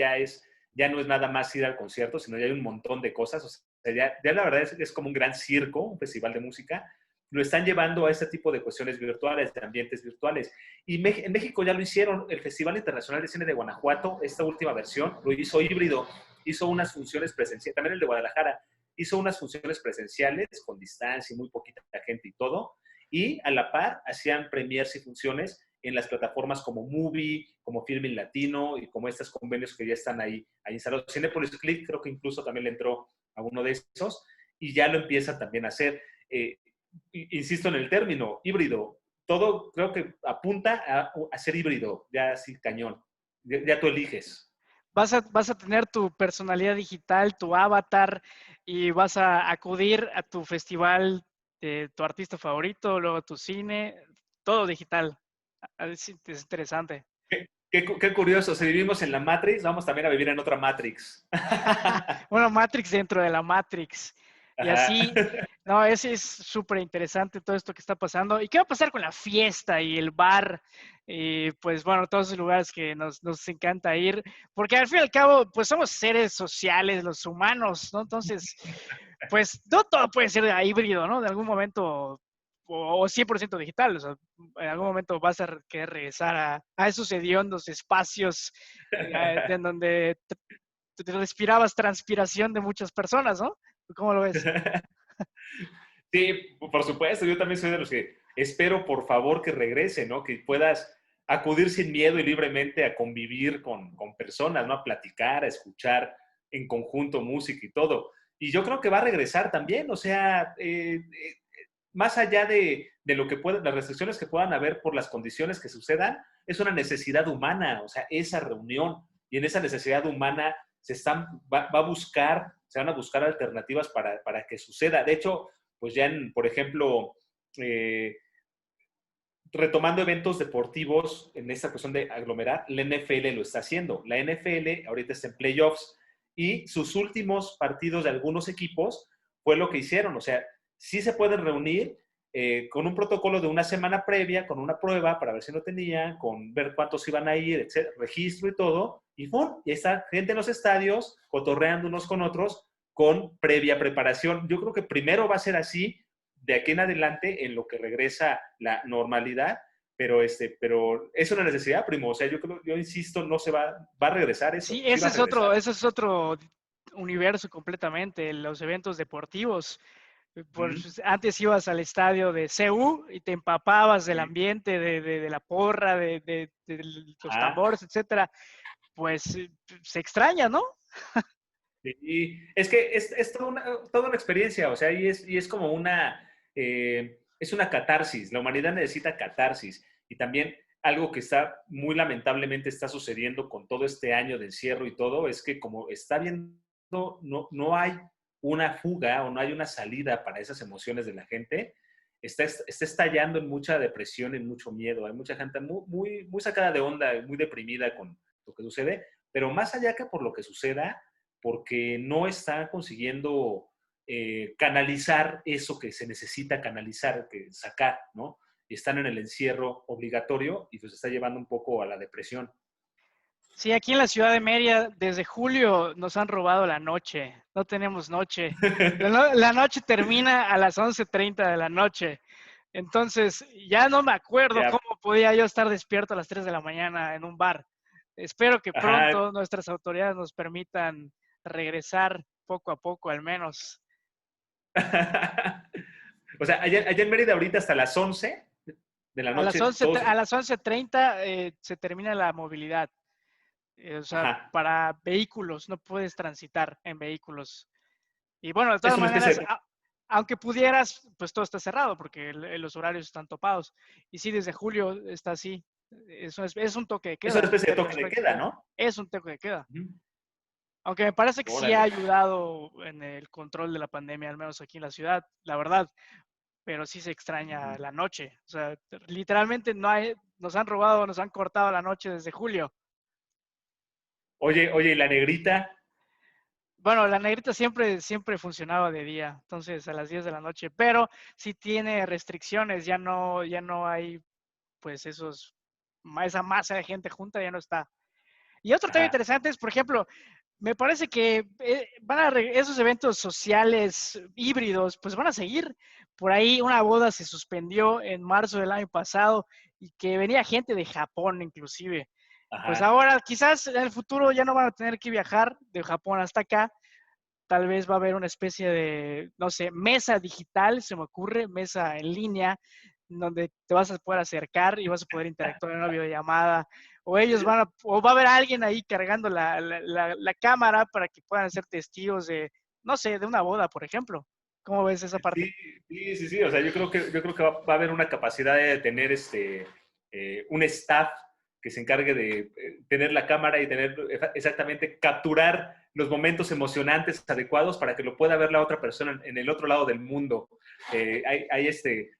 ya no es nada más ir al concierto, sino ya hay un montón de cosas. O sea, ya la verdad es como un gran circo, un festival de música. Lo están llevando a este tipo de cuestiones virtuales, de ambientes virtuales. Y en México ya lo hicieron. El Festival Internacional de Cine de Guanajuato, esta última versión, lo hizo híbrido, hizo unas funciones presenciales, también el de Guadalajara, hizo unas funciones presenciales con distancia y muy poquita gente y todo, y a la par hacían premiers y funciones en las plataformas como Movie, como Filmin Latino y como estos convenios que ya están ahí instalados. Cinepolis Click creo que incluso también le entró a uno de esos y ya lo empieza también a hacer. Insisto en el término, híbrido. Todo creo que apunta a ser híbrido, ya así cañón. Ya tú eliges. Vas a tener tu personalidad digital, tu avatar, y vas a acudir a tu festival de tu artista favorito, luego tu cine, todo digital. Es interesante. Qué curioso, si vivimos en la Matrix, vamos también a vivir en otra Matrix. Bueno, Matrix dentro de la Matrix. Y Ajá. así, no, ese es súper interesante todo esto que está pasando. ¿Y qué va a pasar con la fiesta y el bar? Y pues bueno, todos esos lugares que nos encanta ir, porque al fin y al cabo, pues somos seres sociales, los humanos, ¿no? Entonces, pues no todo puede ser híbrido, ¿no? De algún momento, o 100% digital, o sea, en algún momento vas a querer regresar a esos hediondos espacios en donde te respirabas transpiración de muchas personas, ¿no? ¿Cómo lo ves? Sí, por supuesto, yo también soy de los que espero por favor que regrese, ¿no? Que puedas acudir sin miedo y libremente a convivir con personas, ¿no? A platicar, a escuchar en conjunto música y todo. Y yo creo que va a regresar también, o sea, más allá de lo que las restricciones que puedan haber por las condiciones que sucedan, es una necesidad humana, o sea, esa reunión. y en esa necesidad humana se van a buscar alternativas para que suceda. De hecho, pues ya por ejemplo, retomando eventos deportivos en esta cuestión de aglomerar, la NFL lo está haciendo. La NFL ahorita está en playoffs y sus últimos partidos de algunos equipos fue lo que hicieron. O sea, sí se pueden reunir con un protocolo de una semana previa, con una prueba para ver si no tenían, con ver cuántos iban a ir, etcétera, registro y todo. Y ¡pum! Y está gente en los estadios cotorreando unos con otros con previa preparación. Yo creo que primero va a ser así de aquí en adelante en lo que regresa la normalidad, pero es una necesidad, primo. O sea, yo insisto, no se va a regresar eso. Sí, Sí va a regresar. ese es otro universo completamente, los eventos deportivos. Pues, antes ibas al estadio de CU y te empapabas del Sí. ambiente, de la porra, de los Ajá. tambores, etcétera. Pues se extraña, ¿no? Sí, es que es toda una experiencia, o sea, y es como es una catarsis, la humanidad necesita catarsis, y también algo que está muy lamentablemente está sucediendo con todo este año de encierro y todo, es que como está viendo, no hay una fuga o no hay una salida para esas emociones de la gente, está estallando en mucha depresión, en mucho miedo, hay mucha gente muy sacada de onda, muy deprimida con lo que sucede, pero más allá que por lo que suceda, porque no está consiguiendo canalizar eso que se necesita canalizar, que sacar, ¿no? Y están en el encierro obligatorio y pues está llevando un poco a la depresión. Sí, aquí en la ciudad de Mérida, desde julio nos han robado la noche. No tenemos noche. La noche termina a las 11:30 de la noche. Entonces, ya no me acuerdo Ya, cómo podía yo estar despierto a las 3 de la mañana en un bar. Espero que ajá. pronto nuestras autoridades nos permitan regresar poco a poco, al menos. O sea, allá en Mérida ahorita hasta las 11 de la A las noche, 11, todos. a las 11:30 se termina la movilidad. O sea, Ajá. para vehículos, no puedes transitar en vehículos. Y bueno, de Es todas una especie maneras, de. aunque pudieras, pues todo está cerrado porque los horarios están topados. Y sí, desde julio está así. Es un toque de Es una queda en especie de toque términos de queda, prácticos. ¿no? Es un toque de queda. Ujú. Aunque me parece que sí ha Órale. ayudado en el control de la pandemia, al menos aquí en la ciudad, la verdad. Pero sí se extraña Ujú. la noche. O sea, literalmente nos han robado, nos han cortado la noche desde julio. Oye, ¿y la negrita? Bueno, la negrita siempre funcionaba de día, entonces a las 10 de la noche, pero sí tiene restricciones, ya no hay pues esa masa de gente junta, ya no está. Y otro tema Ajá. interesante es, por ejemplo, me parece que esos eventos sociales híbridos, pues van a seguir. Por ahí una boda se suspendió en marzo del año pasado y que venía gente de Japón inclusive. Pues Ajá. ahora quizás en el futuro ya no van a tener que viajar de Japón hasta acá. Tal vez va a haber una especie de, no sé, mesa digital, se me ocurre, mesa en línea, donde te vas a poder acercar y vas a poder interactuar en una videollamada, o va a haber alguien ahí cargando la cámara para que puedan ser testigos de, no sé, de una boda, por ejemplo. ¿Cómo ves esa parte? Sí, sí. O sea, yo creo que va a haber una capacidad de tener un staff que se encargue de tener la cámara y tener exactamente capturar los momentos emocionantes adecuados para que lo pueda ver la otra persona en el otro lado del mundo. Hay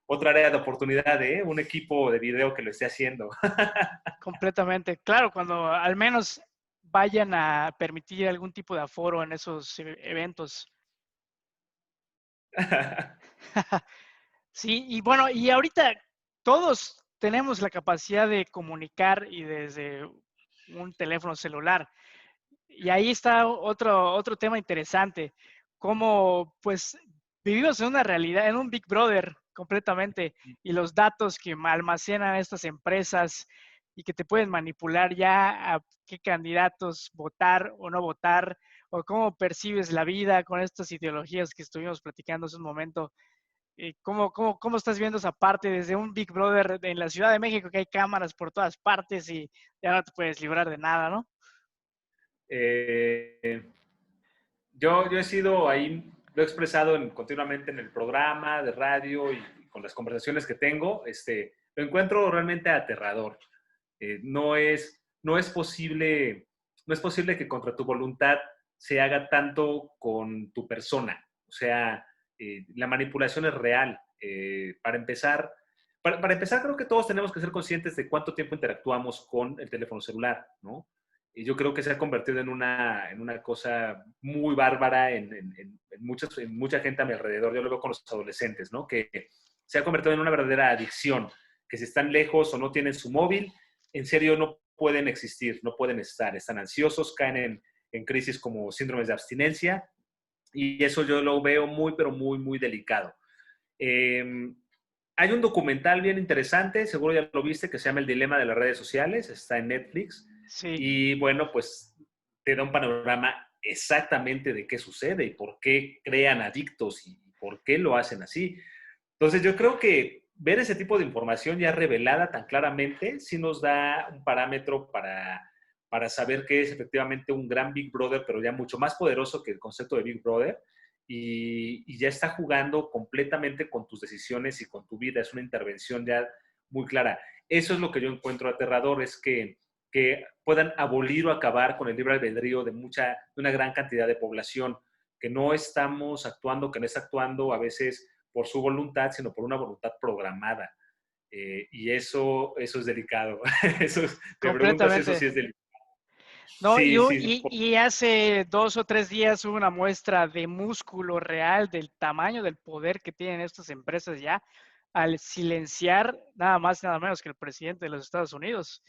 otra área de oportunidad de un equipo de video que lo esté haciendo. Completamente. Claro, cuando al menos vayan a permitir algún tipo de aforo en esos eventos. Sí, y bueno, y ahorita todos tenemos la capacidad de comunicar y desde un teléfono celular. Y ahí está otro tema interesante, cómo pues vivimos en una realidad, en un Big Brother completamente, y los datos que almacenan estas empresas y que te pueden manipular ya a qué candidatos votar o no votar, o cómo percibes la vida con estas ideologías que estuvimos platicando hace un momento. ¿Cómo estás viendo esa parte desde un Big Brother en la Ciudad de México, que hay cámaras por todas partes y ya no te puedes librar de nada, ¿no? eh, yo he sido ahí, lo he expresado continuamente en el programa de radio y con las conversaciones que tengo, lo encuentro realmente aterrador. No es posible, no es posible que contra tu voluntad se haga tanto con tu persona. O sea, la manipulación es real. Para empezar, creo que todos tenemos que ser conscientes de cuánto tiempo interactuamos con el teléfono celular, ¿no? Y yo creo que se ha convertido en una cosa muy bárbara en mucha gente a mi alrededor. Yo lo veo con los adolescentes, ¿no? Que se ha convertido en una verdadera adicción, que si están lejos o no tienen su móvil, en serio no pueden existir, no pueden estar. Están ansiosos, caen en crisis como síndromes de abstinencia, y eso yo lo veo muy, pero muy, muy delicado. Hay un documental bien interesante, seguro ya lo viste, que se llama El dilema de las redes sociales, está en Netflix, Sí, y bueno, pues te da un panorama exactamente de qué sucede y por qué crean adictos y por qué lo hacen así. Entonces yo creo que ver ese tipo de información ya revelada tan claramente sí nos da un parámetro para saber que es efectivamente un gran Big Brother, pero ya mucho más poderoso que el concepto de Big Brother, y ya está jugando completamente con tus decisiones y con tu vida. Es una intervención ya muy clara. Eso es lo que yo encuentro aterrador, es que puedan abolir o acabar con el libre albedrío de una gran cantidad de población, que no estamos actuando, que no está actuando a veces por su voluntad, sino por una voluntad programada. Y eso es delicado. Me preguntas, eso sí completamente. es delicado. No, Sí, sí. y hace 2 o 3 días hubo una muestra de músculo real del tamaño del poder que tienen estas empresas ya al silenciar nada más y nada menos que el presidente de los Estados Unidos.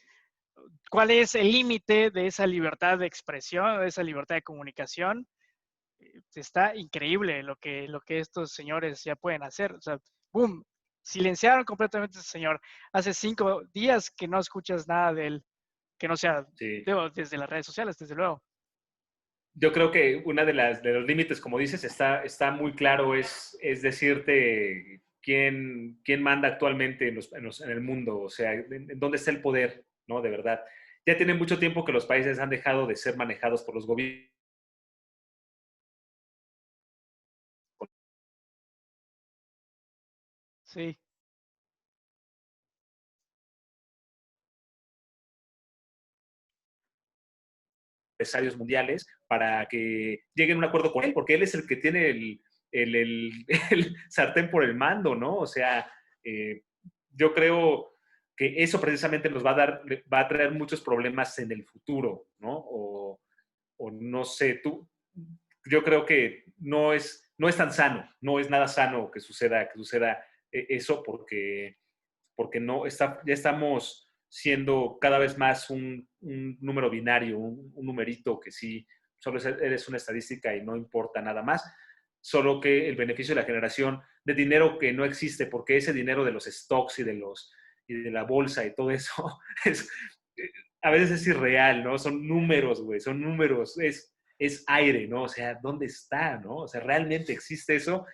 ¿Cuál es el límite de esa libertad de expresión, de esa libertad de comunicación? Está increíble lo que estos señores ya pueden hacer. O sea, boom, silenciaron completamente a ese señor. Hace 5 días que no escuchas nada de él, que no sea Sí. desde las redes sociales, desde luego. Yo creo que una de los límites, como dices, está muy claro, es decirte quién manda actualmente en el mundo, o sea, en dónde está el poder, ¿no? De verdad. Ya tiene mucho tiempo que los países han dejado de ser manejados por los gobiernos Sí, empresarios mundiales para que lleguen a un acuerdo con él, porque él es el que tiene el sartén por el mando, ¿no? O sea, eh, yo creo que eso precisamente nos va a traer muchos problemas en el futuro, ¿no? O no sé, yo creo que no es tan sano, no es nada sano que suceda eso porque ya estamos siendo cada vez más un número binario, un numerito que sí, solo eres una estadística y no importa nada más, solo que el beneficio de la generación de dinero que no existe, porque ese dinero de los stocks y de la bolsa y todo eso, es, a veces es irreal, ¿no? Son números, güey, son números, es aire, ¿no? O sea, ¿dónde está, no? O sea, ¿realmente existe eso?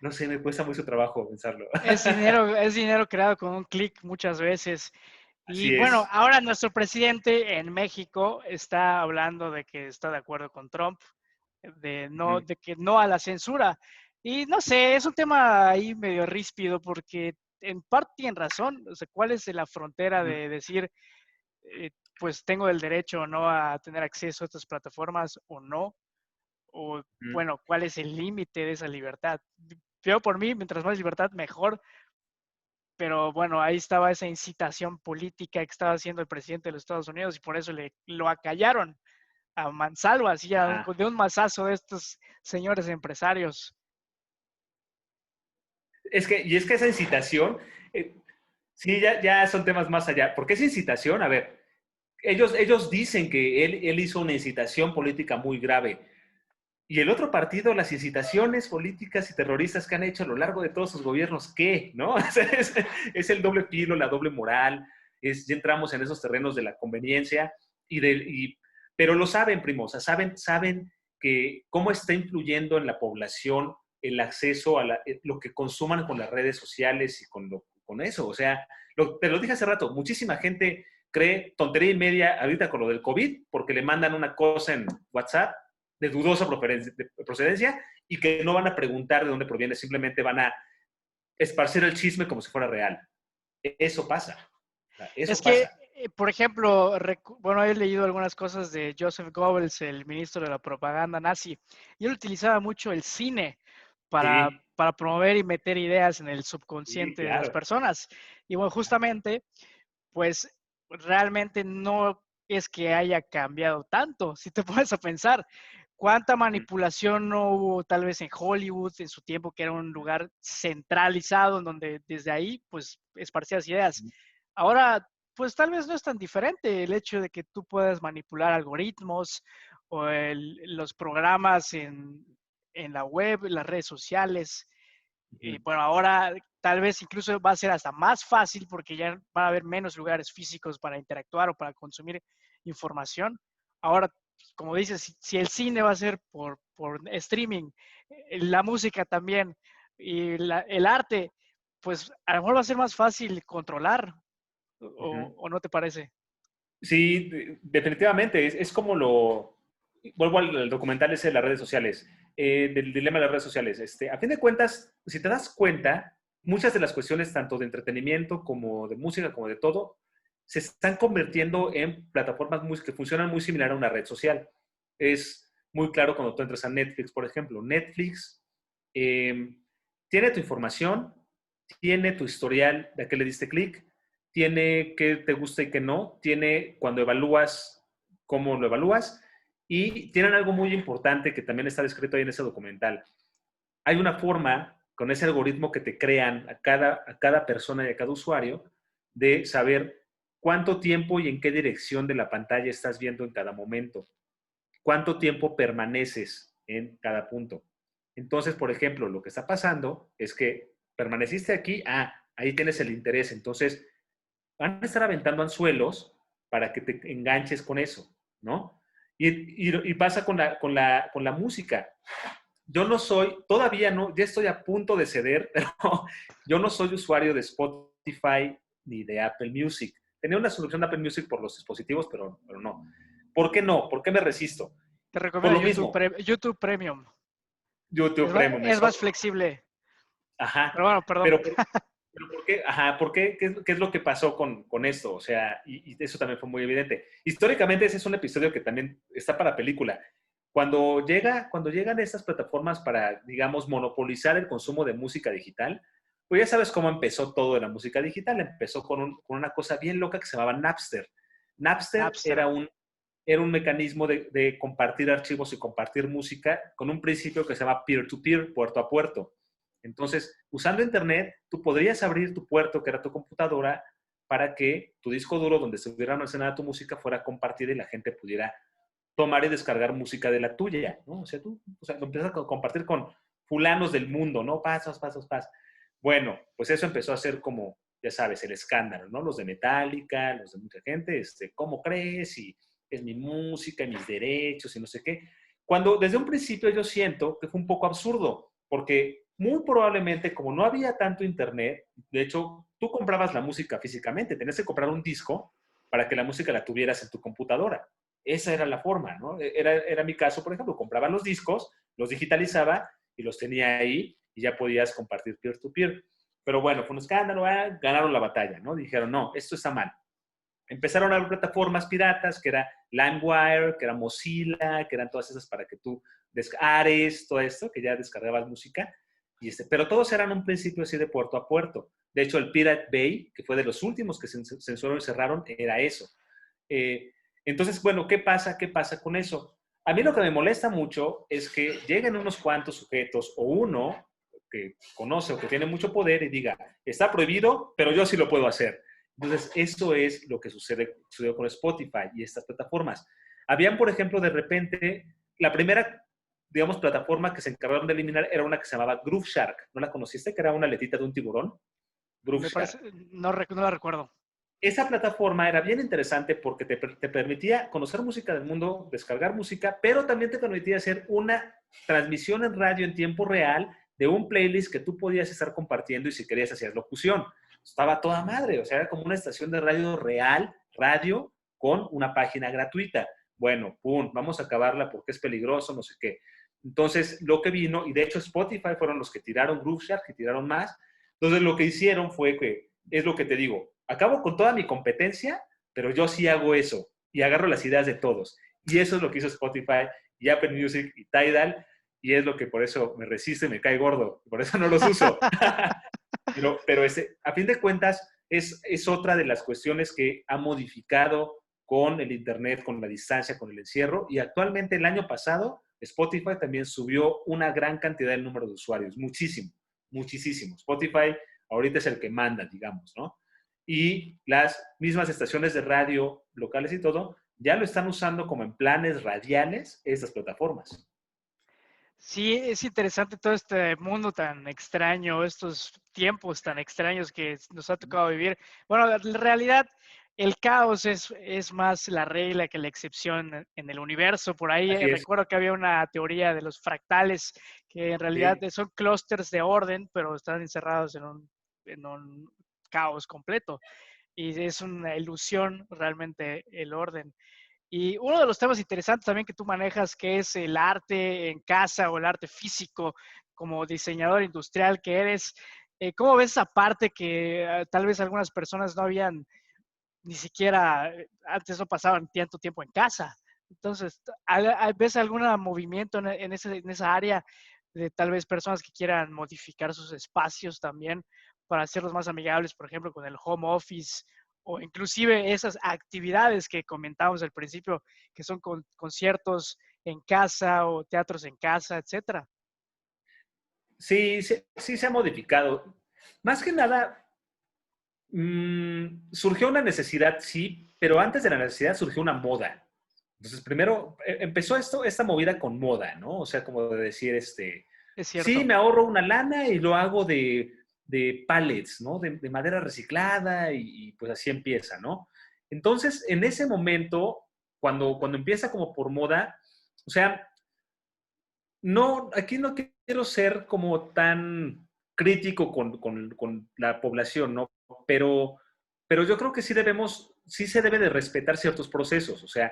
No sé, me cuesta mucho trabajo pensarlo. es dinero creado con un clic muchas veces. Y Así bueno, es. ahora nuestro presidente en México está hablando de que está de acuerdo con Trump, Ujú, de que no a la censura. Y no sé, es un tema ahí medio ríspido porque en parte tienen razón. O sea, ¿cuál es la frontera ujú, de decir, eh, pues tengo el derecho o no a tener acceso a estas plataformas o no? O ujú. bueno, ¿cuál es el límite de esa libertad? Yo por mí, mientras más libertad, mejor, pero bueno, ahí estaba esa incitación política que estaba haciendo el presidente de los Estados Unidos y por eso lo acallaron a mansalva, así Ajá. de un mazazo de estos señores empresarios. Y es que esa incitación, eh, sí, ya son temas más allá. ¿Por qué esa incitación? A ver, ellos dicen que él hizo una incitación política muy grave. Y el otro partido, las incitaciones políticas y terroristas que han hecho a lo largo de todos sus gobiernos, ¿qué? ¿No? O sea, es el doble filo, la doble moral, ya entramos en esos terrenos de la conveniencia, pero lo saben, primo, o sea, saben que cómo está influyendo en la población el acceso a lo que consuman con las redes sociales y con eso. O sea, te lo dije hace rato, muchísima gente cree tontería y media ahorita con lo del COVID porque le mandan una cosa en WhatsApp de dudosa procedencia y que no van a preguntar de dónde proviene, simplemente van a esparcir el chisme como si fuera real. Eso pasa. Es Eso que pasa. Por ejemplo, bueno, he leído algunas cosas de Joseph Goebbels, el ministro de la propaganda nazi, y él utilizaba mucho el cine Sí, para promover y meter ideas en el sí, subconsciente de las claro. personas. Y bueno, justamente, pues realmente no es que haya cambiado tanto. Si te pones a pensar, cuánta Ujú, manipulación no hubo tal vez en Hollywood en su tiempo, que era un lugar centralizado en donde desde ahí, pues, esparcías ideas. ujú, Ahora, pues tal vez no es tan diferente el hecho de que tú puedas manipular algoritmos o los programas en la web, en las redes sociales. ujú. Bueno, ahora tal vez incluso va a ser hasta más fácil porque ya van a haber menos lugares físicos para interactuar o para consumir información. Ahora, como dices, si el cine va a ser por streaming, la música también y el arte, pues a lo mejor va a ser más fácil controlar, Ujú. o no te parece? Sí, definitivamente. Es como lo... Vuelvo al documental ese de las redes sociales, del dilema de las redes sociales. A fin de cuentas, si te das cuenta, muchas de las cuestiones, tanto de entretenimiento como de música, como de todo, se están convirtiendo en plataformas que funcionan muy similar a una red social. Es muy claro cuando tú entras a Netflix, por ejemplo. Netflix eh, tiene tu información, tiene tu historial de a qué le diste clic, tiene qué te gusta y qué no, tiene cuando evalúas, cómo lo evalúas, y tienen algo muy importante que también está descrito ahí en ese documental. Hay una forma, con ese algoritmo que te crean a cada persona y a cada usuario, de saber cuánto tiempo y en qué dirección de la pantalla estás viendo en cada momento, cuánto tiempo permaneces en cada punto. Entonces, por ejemplo, lo que está pasando es que permaneciste aquí, ahí tienes el interés, entonces van a estar aventando anzuelos para que te enganches con eso, ¿no? Y pasa con la música. Yo no soy, todavía no, ya estoy a punto de ceder, pero yo no soy usuario de Spotify ni de Apple Music. Tenía una solución de Apple Music por los dispositivos, pero no. ¿Por qué no? ¿Por qué me resisto? Te Por recomiendo lo mismo, YouTube Premium. YouTube Premium, Es más eso. flexible. Ajá. Pero bueno, perdón. Pero, pero ¿por qué? Ajá, ¿por qué? ¿Qué es lo que pasó con esto? O sea, y eso también fue muy evidente. Históricamente ese es un episodio que también está para película. Cuando llegan estas plataformas para, digamos, monopolizar el consumo de música digital, pues ya sabes cómo empezó todo de la música digital. Empezó con una cosa bien loca que se llamaba Napster. Napster Napster. era un mecanismo de compartir archivos y compartir música con un principio que se llama peer-to-peer, puerto a puerto. Entonces, usando Internet, tú podrías abrir tu puerto, que era tu computadora, para que tu disco duro donde estuviera almacenada tu música fuera compartida y la gente pudiera tomar y descargar música de la tuya, ¿no? O sea, lo empiezas a compartir con fulanos del mundo, ¿no? Pasos, pasos, pasos. Bueno, pues eso empezó a ser como, ya sabes, el escándalo, ¿no? Los de Metallica, los de mucha gente, ¿cómo crees? Y es mi música, y mis derechos y no sé qué. Cuando desde un principio yo siento que fue un poco absurdo, porque muy probablemente como no había tanto internet, de hecho, tú comprabas la música físicamente, tenías que comprar un disco para que la música la tuvieras en tu computadora. Esa era la forma, ¿no? Era mi caso, por ejemplo, compraba los discos, los digitalizaba y los tenía ahí y ya podías compartir peer-to-peer. Pero bueno, fue un escándalo, ganaron la batalla, ¿no? Dijeron, no, esto está mal. Empezaron a haber plataformas piratas, que era LimeWire, que era Mozilla, que eran todas esas para que tú Ares, todo esto, que ya descargabas música. Pero todos eran un principio así de puerto a puerto. De hecho, el Pirate Bay, que fue de los últimos que censuraron y cerraron, era eso. Eh, entonces, bueno, ¿qué pasa? ¿Qué pasa con eso? A mí lo que me molesta mucho es que lleguen unos cuantos sujetos o uno que conoce o que tiene mucho poder y diga, está prohibido, pero yo sí lo puedo hacer. Entonces, eso es lo que sucedió con Spotify y estas plataformas. Habían, por ejemplo, de repente, la primera, digamos, plataforma que se encargaron de eliminar era una que se llamaba Groove Shark. ¿No la conociste? Que era una letita de un tiburón. Groove Me Shark. parece, no la recuerdo. Esa plataforma era bien interesante porque te permitía conocer música del mundo, descargar música, pero también te permitía hacer una transmisión en radio en tiempo real de un playlist que tú podías estar compartiendo y si querías hacías locución. Estaba toda madre, o sea, era como una estación de radio real, radio, con una página gratuita. Bueno, pum, vamos a acabarla porque es peligroso, no sé qué. Entonces, lo que vino, y de hecho Spotify fueron los que tiraron Groove Shark, que tiraron más. Entonces, lo que hicieron fue que, es lo que te digo, acabo con toda mi competencia, pero yo sí hago eso y agarro las ideas de todos. Y eso es lo que hizo Spotify y Apple Music y Tidal, y es lo que por eso me resiste, me cae gordo, por eso no los uso. Pero a fin de cuentas es otra de las cuestiones que ha modificado con el Internet, con la distancia, con el encierro, y actualmente el año pasado Spotify también subió una gran cantidad del número de usuarios, muchísimo, muchísimo. Spotify ahorita es el que manda, digamos, ¿no? Y las mismas estaciones de radio locales y todo ya lo están usando como en planes radiales estas plataformas. Sí, es interesante todo este mundo tan extraño, estos tiempos tan extraños que nos ha tocado vivir. Bueno, en realidad el caos es más la regla que la excepción en el universo. Por ahí Así es. recuerdo que había una teoría de los fractales que en realidad Sí. son clústeres de orden, pero están encerrados en un caos completo. Y es una ilusión realmente el orden. Y uno de los temas interesantes también que tú manejas, que es el arte en casa o el arte físico, como diseñador industrial que eres, ¿cómo ves esa parte que tal vez algunas personas no habían ni siquiera, antes no pasaban tanto tiempo en casa? Entonces, ¿ves algún movimiento en esa área de tal vez personas que quieran modificar sus espacios también para hacerlos más amigables, por ejemplo, con el home office o inclusive esas actividades que comentábamos al principio, que son conciertos en casa o teatros en casa, etcétera? Sí, sí, sí se ha modificado. Más que nada, surgió una necesidad, sí, pero antes de la necesidad surgió una moda. Entonces, primero empezó esta movida con moda, ¿no? O sea, como de decir, Es sí, cierto. me ahorro una lana y lo hago de pallets, ¿no? De madera reciclada y pues así empieza, ¿no? Entonces, en ese momento, cuando empieza como por moda, o sea, no, aquí no quiero ser como tan crítico con la población, ¿no? Pero yo creo que sí se debe de respetar ciertos procesos, o sea,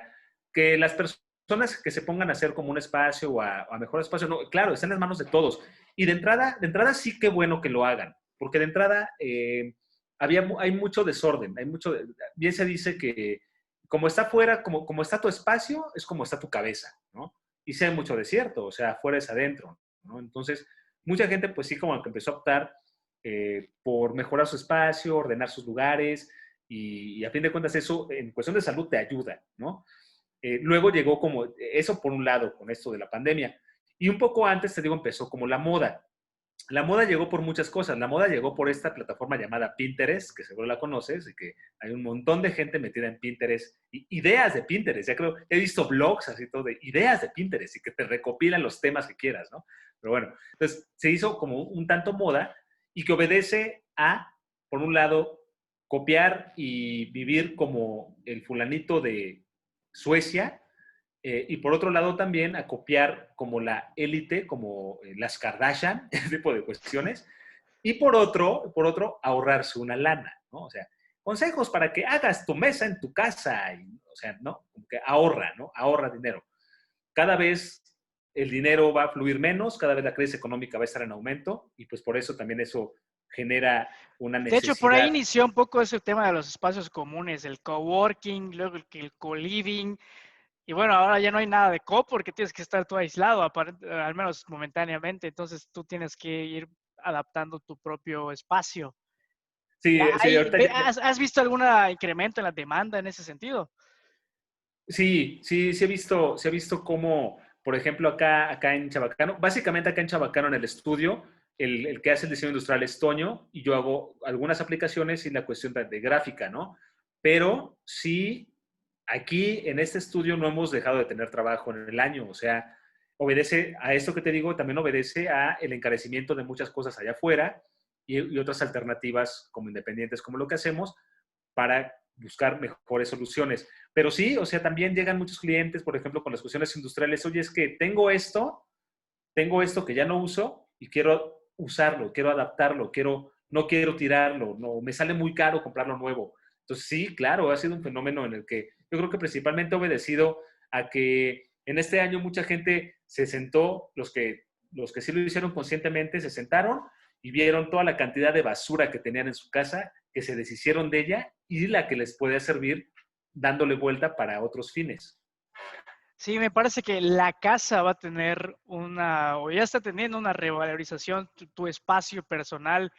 que las personas que se pongan a hacer como un espacio o a mejor espacio, no, claro, está en las manos de todos. Y de entrada sí que bueno que lo hagan, porque de entrada hay mucho desorden, bien se dice que como está fuera, como está tu espacio, es como está tu cabeza, ¿no? Y sí hay mucho desierto, o sea, afuera es adentro, ¿no? Entonces, mucha gente pues sí como que empezó a optar por mejorar su espacio, ordenar sus lugares y a fin de cuentas eso en cuestión de salud te ayuda, ¿no? Luego llegó como eso por un lado con esto de la pandemia y un poco antes, te digo, empezó como la moda. La moda llegó por muchas cosas. La moda llegó por esta plataforma llamada Pinterest, que seguro la conoces, y que hay un montón de gente metida en Pinterest, y ideas de Pinterest. Ya creo, he visto blogs así todo de ideas de Pinterest y que te recopilan los temas que quieras, ¿no? Pero bueno, entonces se hizo como un tanto moda y que obedece a, por un lado, copiar y vivir como el fulanito de Suecia, y por otro lado también a copiar como la élite, como las Kardashian, ese tipo de cuestiones. Y por otro, ahorrarse una lana, ¿no? O sea, consejos para que hagas tu mesa en tu casa, o sea, ¿no? Como que ahorra, ¿no? Ahorra dinero. Cada vez el dinero va a fluir menos, cada vez la crisis económica va a estar en aumento y pues por eso también eso genera una De hecho, por ahí necesidad. inició un poco ese tema de los espacios comunes, el coworking, luego el co-living. Y bueno, ahora ya no hay nada de co porque tienes que estar tú aislado, al menos momentáneamente. Entonces tú tienes que ir adaptando tu propio espacio. Sí, sí, ahorita ¿Has visto algún incremento en la demanda en ese sentido? sí, sí, sí he visto cómo, por ejemplo, acá en Chabacano, básicamente acá en Chabacano en el estudio, el que hace el diseño industrial es Toño y yo hago algunas aplicaciones y la cuestión de gráfica, ¿no? Pero sí, aquí en este estudio no hemos dejado de tener trabajo en el año, o sea, obedece a esto que te digo, también obedece a el encarecimiento de muchas cosas allá afuera y otras alternativas como independientes, como lo que hacemos, para buscar mejores soluciones. Pero sí, o sea, también llegan muchos clientes, por ejemplo, con las cuestiones industriales, oye, es que tengo esto que ya no uso y quiero usarlo, quiero adaptarlo, no quiero tirarlo, no, me sale muy caro comprarlo nuevo. Entonces, sí, claro, ha sido un fenómeno en el que yo creo que principalmente ha obedecido a que en este año mucha gente se sentó, los que sí lo hicieron conscientemente, se sentaron y vieron toda la cantidad de basura que tenían en su casa, que se deshicieron de ella y la que les podía servir dándole vuelta para otros fines. Sí, me parece que la casa va a tener o ya está teniendo una revalorización, tu espacio personal,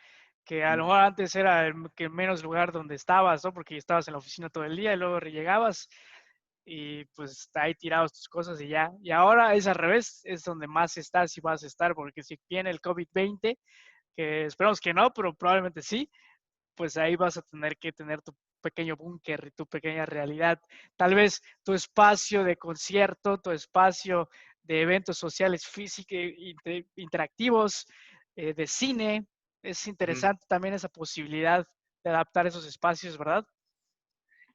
que a lo mejor antes era que menos lugar donde estabas, ¿no? Porque estabas en la oficina todo el día y luego llegabas y pues ahí tirados tus cosas y ya. Y ahora es al revés, es donde más estás y vas a estar, porque si viene el COVID-20, que esperamos que no, pero probablemente sí, pues ahí vas a tener que tener tu pequeño búnker y tu pequeña realidad. Tal vez tu espacio de concierto, tu espacio de eventos sociales físicos, interactivos, de cine. Es Ujú. interesante también esa posibilidad de adaptar esos espacios, ¿verdad?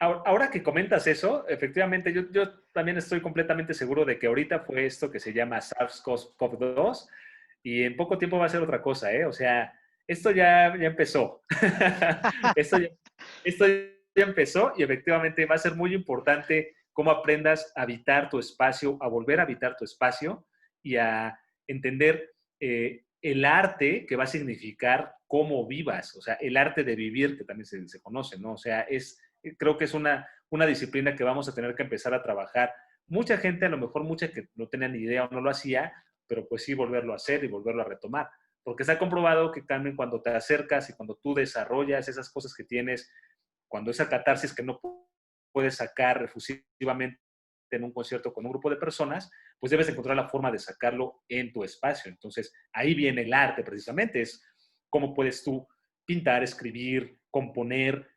Ahora que comentas eso, efectivamente, yo también estoy completamente seguro de que ahorita fue esto que se llama SARS-CoV-2 y en poco tiempo va a ser otra cosa, ¿eh? O sea, esto ya empezó. esto, ya, esto ya empezó y efectivamente va a ser muy importante cómo aprendas a habitar tu espacio, a volver a habitar tu espacio y a entender el arte que va a significar cómo vivas, o sea, el arte de vivir, que también se conoce, ¿no? O sea, creo que es una disciplina que vamos a tener que empezar a trabajar. Mucha gente, a lo mejor mucha que no tenía ni idea o no lo hacía, pero pues sí volverlo a hacer y volverlo a retomar. Porque está comprobado que también cuando te acercas y cuando tú desarrollas esas cosas que tienes, cuando esa catarsis que no puedes sacar refusivamente en un concierto con un grupo de personas, pues debes encontrar la forma de sacarlo en tu espacio. Entonces, ahí viene el arte precisamente, es cómo puedes tú pintar, escribir, componer,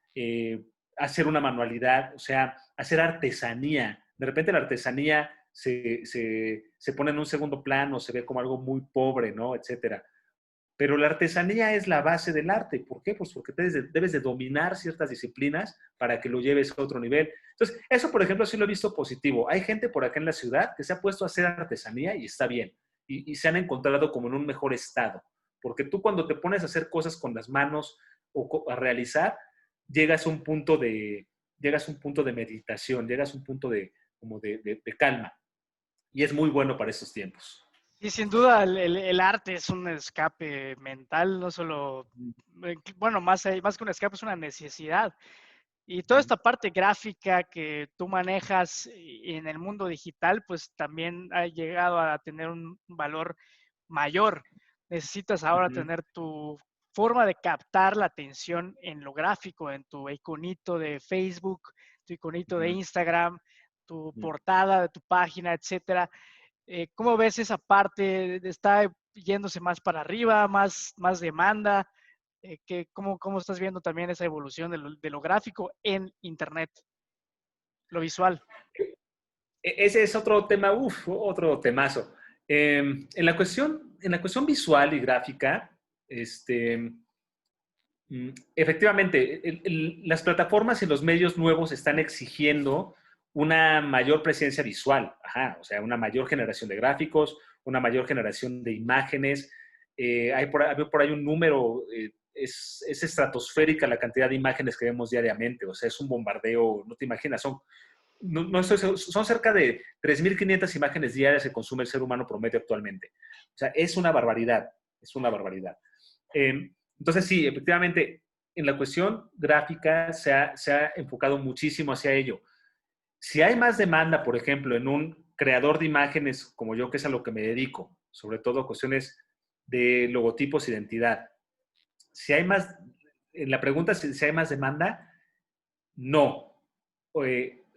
hacer una manualidad, o sea, hacer artesanía. De repente la artesanía se pone en un segundo plano, se ve como algo muy pobre, ¿no? Etcétera. Pero la artesanía es la base del arte. ¿Por qué? Pues porque debes de dominar ciertas disciplinas para que lo lleves a otro nivel. Entonces, eso, por ejemplo, sí lo he visto positivo. Hay gente por acá en la ciudad que se ha puesto a hacer artesanía y está bien. Y se han encontrado como en un mejor estado. Porque tú cuando te pones a hacer cosas con las manos o a realizar, llegas a un punto de meditación, llegas a un punto como de calma. Y es muy bueno para estos tiempos. Y sin duda el arte es un escape mental, no solo, bueno, más que un escape, es una necesidad. Y toda esta parte gráfica que tú manejas en el mundo digital, pues también ha llegado a tener un valor mayor. Necesitas ahora tener tu forma de captar la atención en lo gráfico, en tu iconito de Facebook, tu iconito de Instagram, tu portada de tu página, etcétera. ¿Cómo ves esa parte? ¿Está yéndose más para arriba, más demanda? ¿Cómo estás viendo también esa evolución de lo gráfico en Internet, lo visual? Ese es otro tema, otro temazo. En la cuestión visual y gráfica, efectivamente, las plataformas y los medios nuevos están exigiendo una mayor presencia visual, o sea, una mayor generación de gráficos, una mayor generación de imágenes. Hay por ahí un número, es estratosférica la cantidad de imágenes que vemos diariamente, o sea, es un bombardeo, no te imaginas, son cerca de 3.500 imágenes diarias que consume el ser humano promedio actualmente. O sea, es una barbaridad, es una barbaridad. Entonces, sí, efectivamente, en la cuestión gráfica se ha enfocado muchísimo hacia ello. Si hay más demanda, por ejemplo, en un creador de imágenes como yo, que es a lo que me dedico, sobre todo cuestiones de logotipos, identidad, si hay más, en la pregunta si hay más demanda, no.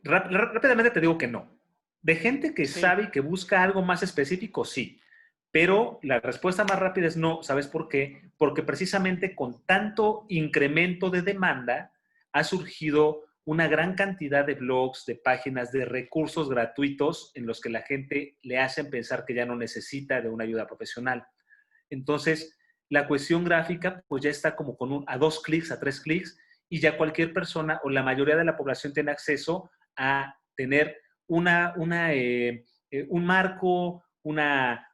Rápidamente te digo que no. De gente que Sí, sabe y que busca algo más específico, sí. Pero la respuesta más rápida es no. ¿Sabes por qué? Porque precisamente con tanto incremento de demanda ha surgido una gran cantidad de blogs, de páginas, de recursos gratuitos en los que la gente le hacen pensar que ya no necesita de una ayuda profesional. Entonces, la cuestión gráfica pues ya está como a 2 clics, a 3 clics, y ya cualquier persona o la mayoría de la población tiene acceso a tener un marco, una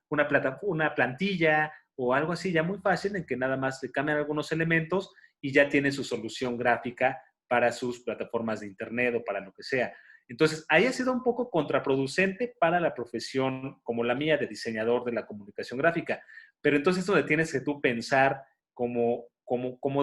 plantilla o algo así ya muy fácil en que nada más le cambian algunos elementos y ya tiene su solución gráfica para sus plataformas de internet o para lo que sea. Entonces, ahí ha sido un poco contraproducente para la profesión como la mía de diseñador de la comunicación gráfica. Pero entonces es donde tienes que tú pensar cómo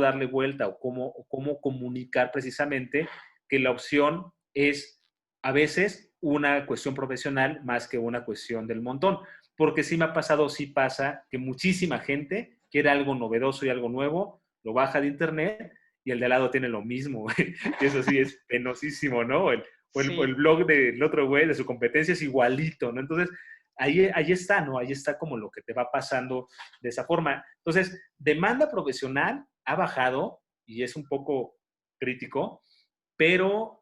darle vuelta o cómo comunicar precisamente que la opción es a veces una cuestión profesional más que una cuestión del montón. Porque sí me ha pasado, sí pasa, que muchísima gente quiere algo novedoso y algo nuevo, lo baja de internet y el de al lado tiene lo mismo, güey. Y eso sí es penosísimo, ¿no? O el Sí, blog del otro güey, de su competencia, es igualito, ¿no? Entonces, ahí está, ¿no? Ahí está como lo que te va pasando de esa forma. Entonces, demanda profesional ha bajado y es un poco crítico, pero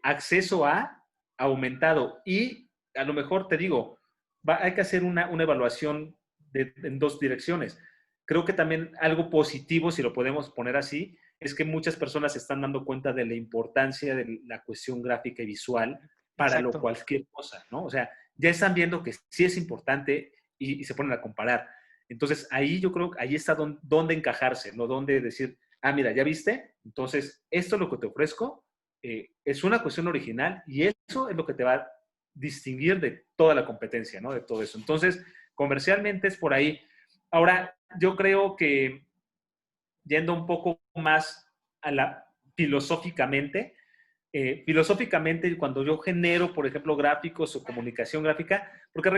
acceso ha aumentado. Y a lo mejor te digo, hay que hacer una evaluación en dos direcciones. Creo que también algo positivo, si lo podemos poner así, es que muchas personas se están dando cuenta de la importancia de la cuestión gráfica y visual para lo exacto. cualquier cosa, ¿no? O sea, ya están viendo que sí es importante y se ponen a comparar. Entonces, ahí yo creo que ahí está donde encajarse, ¿no? Donde decir, ah, mira, ¿ya viste? Entonces, esto es lo que te ofrezco, es una cuestión original y eso es lo que te va a distinguir de toda la competencia, ¿no? De todo eso. Entonces, comercialmente es por ahí. Ahora, yo creo que yendo un poco más a la filosóficamente, cuando yo genero, por ejemplo, gráficos o comunicación gráfica, porque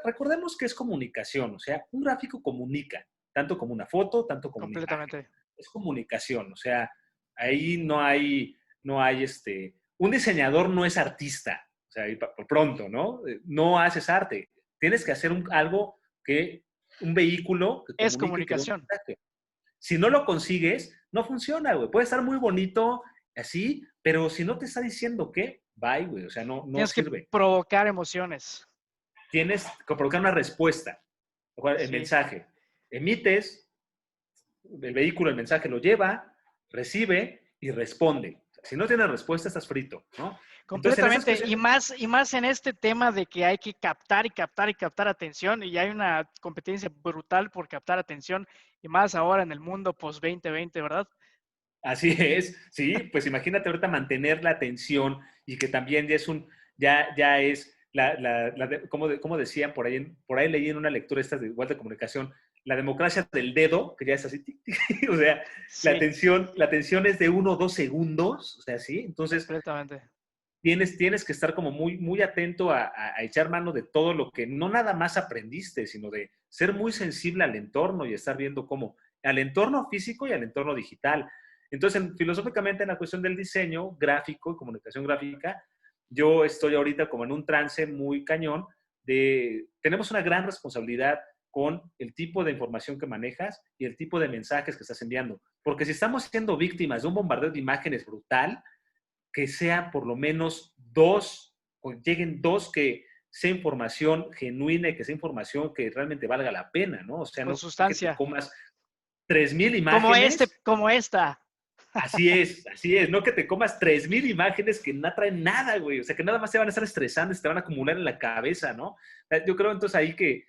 recordemos que es comunicación, o sea, un gráfico comunica, tanto como una foto, tanto como una imagen. Completamente. Es comunicación, o sea, ahí un diseñador no es artista, o sea, por pronto, ¿no? No haces arte, tienes que hacer un vehículo que Es comunique y que dé un comunicación. mensaje. Si no lo consigues, no funciona, güey. Puede estar muy bonito así, pero si no te está diciendo qué, bye, güey. O sea, no Tienes que sirve. provocar emociones. Tienes que provocar una respuesta. El Sí, mensaje. Emites, el vehículo, el mensaje lo lleva, recibe y responde. Si no tienes respuesta, estás frito, ¿no? Entonces, en esas completamente. cuestiones, Y más en este tema de que hay que captar y captar y captar atención. Y hay una competencia brutal por captar atención. Y más ahora en el mundo post-2020, ¿verdad? así es, sí, pues imagínate ahorita mantener la atención y que también ya es, como decían por ahí leí en una lectura esta de igual de comunicación, la democracia del dedo, que ya es así, tic, tic, o sea, Sí, la atención es de 1 o 2 segundos, o sea, sí, entonces completamente. tienes que estar como muy, muy atento a echar mano de todo lo que no nada más aprendiste, sino de ser muy sensible al entorno y estar viendo cómo, al entorno físico y al entorno digital. Entonces, filosóficamente, en la cuestión del diseño gráfico y comunicación gráfica, yo estoy ahorita como en un trance muy cañón tenemos una gran responsabilidad con el tipo de información que manejas y el tipo de mensajes que estás enviando. Porque si estamos siendo víctimas de un bombardeo de imágenes brutal, que sea por lo menos dos, o lleguen dos que sea información genuina y que sea información que realmente valga la pena, ¿no? O sea, Con no que te sustancia. comas 3,000 imágenes. Como esta. Así es, no que te comas 3,000 imágenes que no traen nada, güey, o sea, que nada más te van a estar estresando y te van a acumular en la cabeza, ¿no? O sea, yo creo entonces ahí que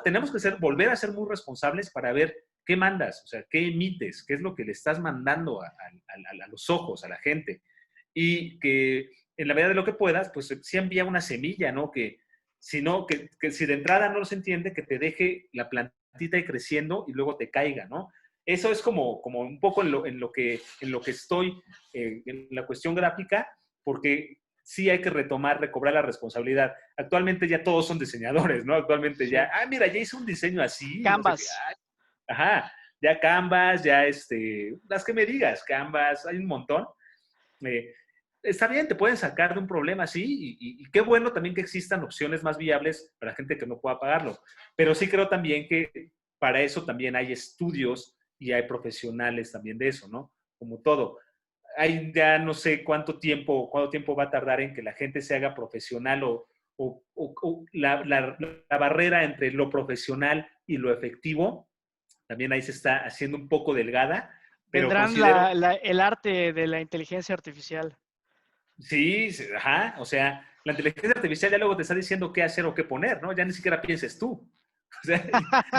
tenemos que volver a ser muy responsables para ver qué mandas, o sea, qué emites, qué es lo que le estás mandando a los ojos, a la gente. Y que en la medida de lo que puedas, pues sí envía una semilla, ¿no? Si no, que si de entrada no se entiende, que te deje la plantita ahí creciendo y luego te caiga, ¿no? Eso es como un poco en lo que estoy, en la cuestión gráfica, porque sí hay que recobrar la responsabilidad. Actualmente ya todos son diseñadores, ¿no? Actualmente Sí. ya, mira, ya hice un diseño así, no sé qué, Canvas. ajá, ya Canvas, ya las que me digas, Canvas, hay un montón. Eh, Está bien, te pueden sacar de un problema, sí, y qué bueno también que existan opciones más viables para gente que no pueda pagarlo. Pero sí creo también que para eso también hay estudios y hay profesionales también de eso, ¿no? Como todo. Hay ya no sé cuánto tiempo va a tardar en que la gente se haga profesional o la barrera entre lo profesional y lo efectivo, también ahí se está haciendo un poco delgada, pero Vendrán considero. el arte de la inteligencia artificial. Sí, sí, ajá, o sea, la inteligencia artificial ya luego te está diciendo qué hacer o qué poner, ¿no? Ya ni siquiera pienses tú. O sea,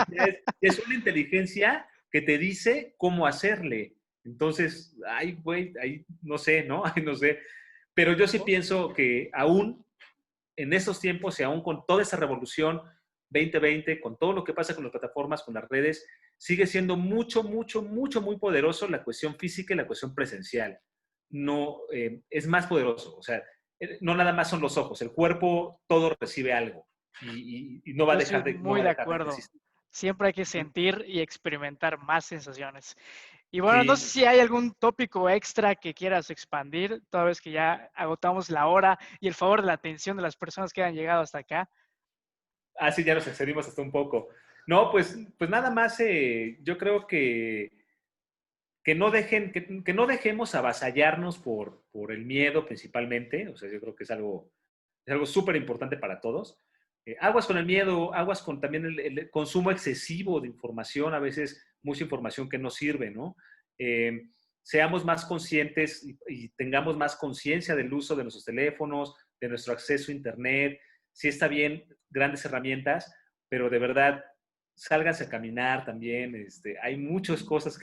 ya es una inteligencia que te dice cómo hacerle. Entonces, ay, güey, ahí no sé, ¿no? Ay, no sé. Pero yo sí pienso que aún en estos tiempos y aún con toda esa revolución 2020, con todo lo que pasa con las plataformas, con las redes, sigue siendo mucho, mucho, mucho, muy poderoso la cuestión física y la cuestión presencial. no es más poderoso. O sea, no nada más son los ojos, el cuerpo todo recibe algo y no va a Yo estoy dejar no muy va a de dejar de acuerdo. existir. Siempre hay que Ujú. sentir y experimentar más sensaciones. Y bueno, no sé Sí, si hay algún tópico extra que quieras expandir, toda vez que ya agotamos la hora y el favor de la atención de las personas que han llegado hasta acá. sí, ya nos excedimos hasta un poco. No, pues nada más, yo creo que no que no dejemos avasallarnos por el miedo principalmente. O sea, yo creo que es algo súper importante para todos. Aguas con el miedo, aguas con también el consumo excesivo de información, a veces mucha información que no sirve, ¿no? Eh, Seamos más conscientes y tengamos más conciencia del uso de nuestros teléfonos, de nuestro acceso a Internet. Sí está bien, grandes herramientas, pero de verdad, sálganse a caminar también. Hay muchas cosas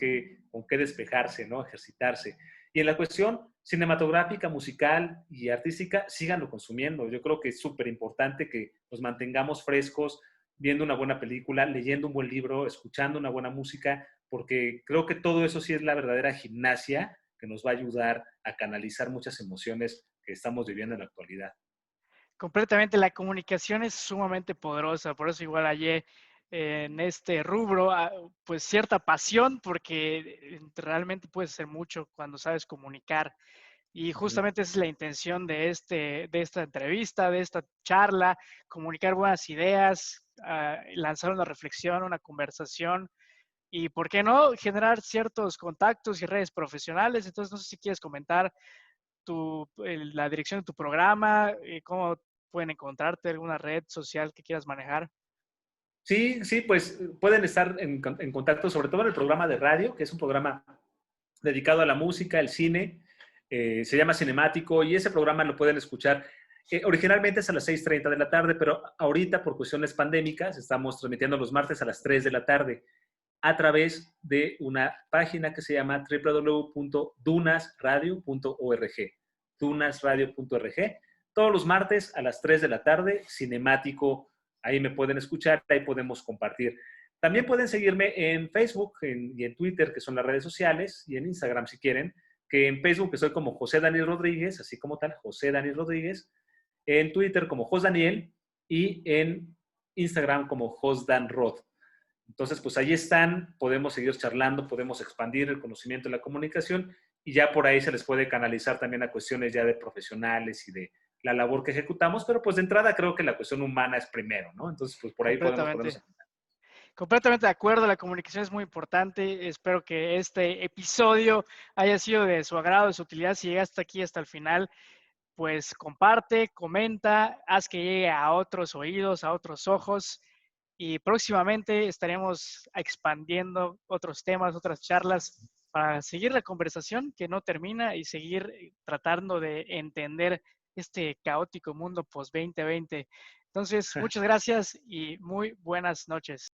con que despejarse, ¿no? Ejercitarse. Y en la cuestión cinematográfica, musical y artística, síganlo consumiendo. Yo creo que es súper importante que nos mantengamos frescos, viendo una buena película, leyendo un buen libro, escuchando una buena música, porque creo que todo eso sí es la verdadera gimnasia que nos va a ayudar a canalizar muchas emociones que estamos viviendo en la actualidad. Completamente, la comunicación es sumamente poderosa, por eso igual hallé en este rubro pues cierta pasión, porque realmente puedes hacer mucho cuando sabes comunicar. Y Uh -huh. justamente esa es la intención de esta entrevista, de esta charla, comunicar buenas ideas, lanzar una reflexión, una conversación y, ¿por qué no?, generar ciertos contactos y redes profesionales. Entonces, no sé si quieres comentar la dirección de tu programa, cómo pueden encontrarte, alguna red social que quieras manejar. Sí, sí, pues pueden estar en contacto, sobre todo en el programa de radio, que es un programa dedicado a la música, el cine, se llama Cinemático y ese programa lo pueden escuchar. Originalmente es a las 6:30 de la tarde, pero ahorita por cuestiones pandémicas estamos transmitiendo los martes a las 3 de la tarde a través de una página que se llama www.dunasradio.org. Dunasradio.org. Todos los martes a las 3 de la tarde, Cinemático, ahí me pueden escuchar, ahí podemos compartir. También pueden seguirme en Facebook y en Twitter, que son las redes sociales, y en Instagram si quieren, que en Facebook soy como José Daniel Rodríguez, así como tal, José Daniel Rodríguez, en Twitter como Jos Daniel y en Instagram como Josdanrod. Entonces, pues ahí están, podemos seguir charlando, podemos expandir el conocimiento de la comunicación y ya por ahí se les puede canalizar también a cuestiones ya de profesionales y de la labor que ejecutamos, pero pues de entrada creo que la cuestión humana es primero, ¿no? Entonces, pues por ahí podemos ponernos Completamente. a contar. Completamente de acuerdo, la comunicación es muy importante. Espero que este episodio haya sido de su agrado, de su utilidad. Si llegaste aquí hasta el final, pues comparte, comenta, haz que llegue a otros oídos, a otros ojos. Y próximamente estaremos expandiendo otros temas, otras charlas para seguir la conversación que no termina y seguir tratando de entender este caótico mundo post 2020. Entonces, muchas gracias y muy buenas noches.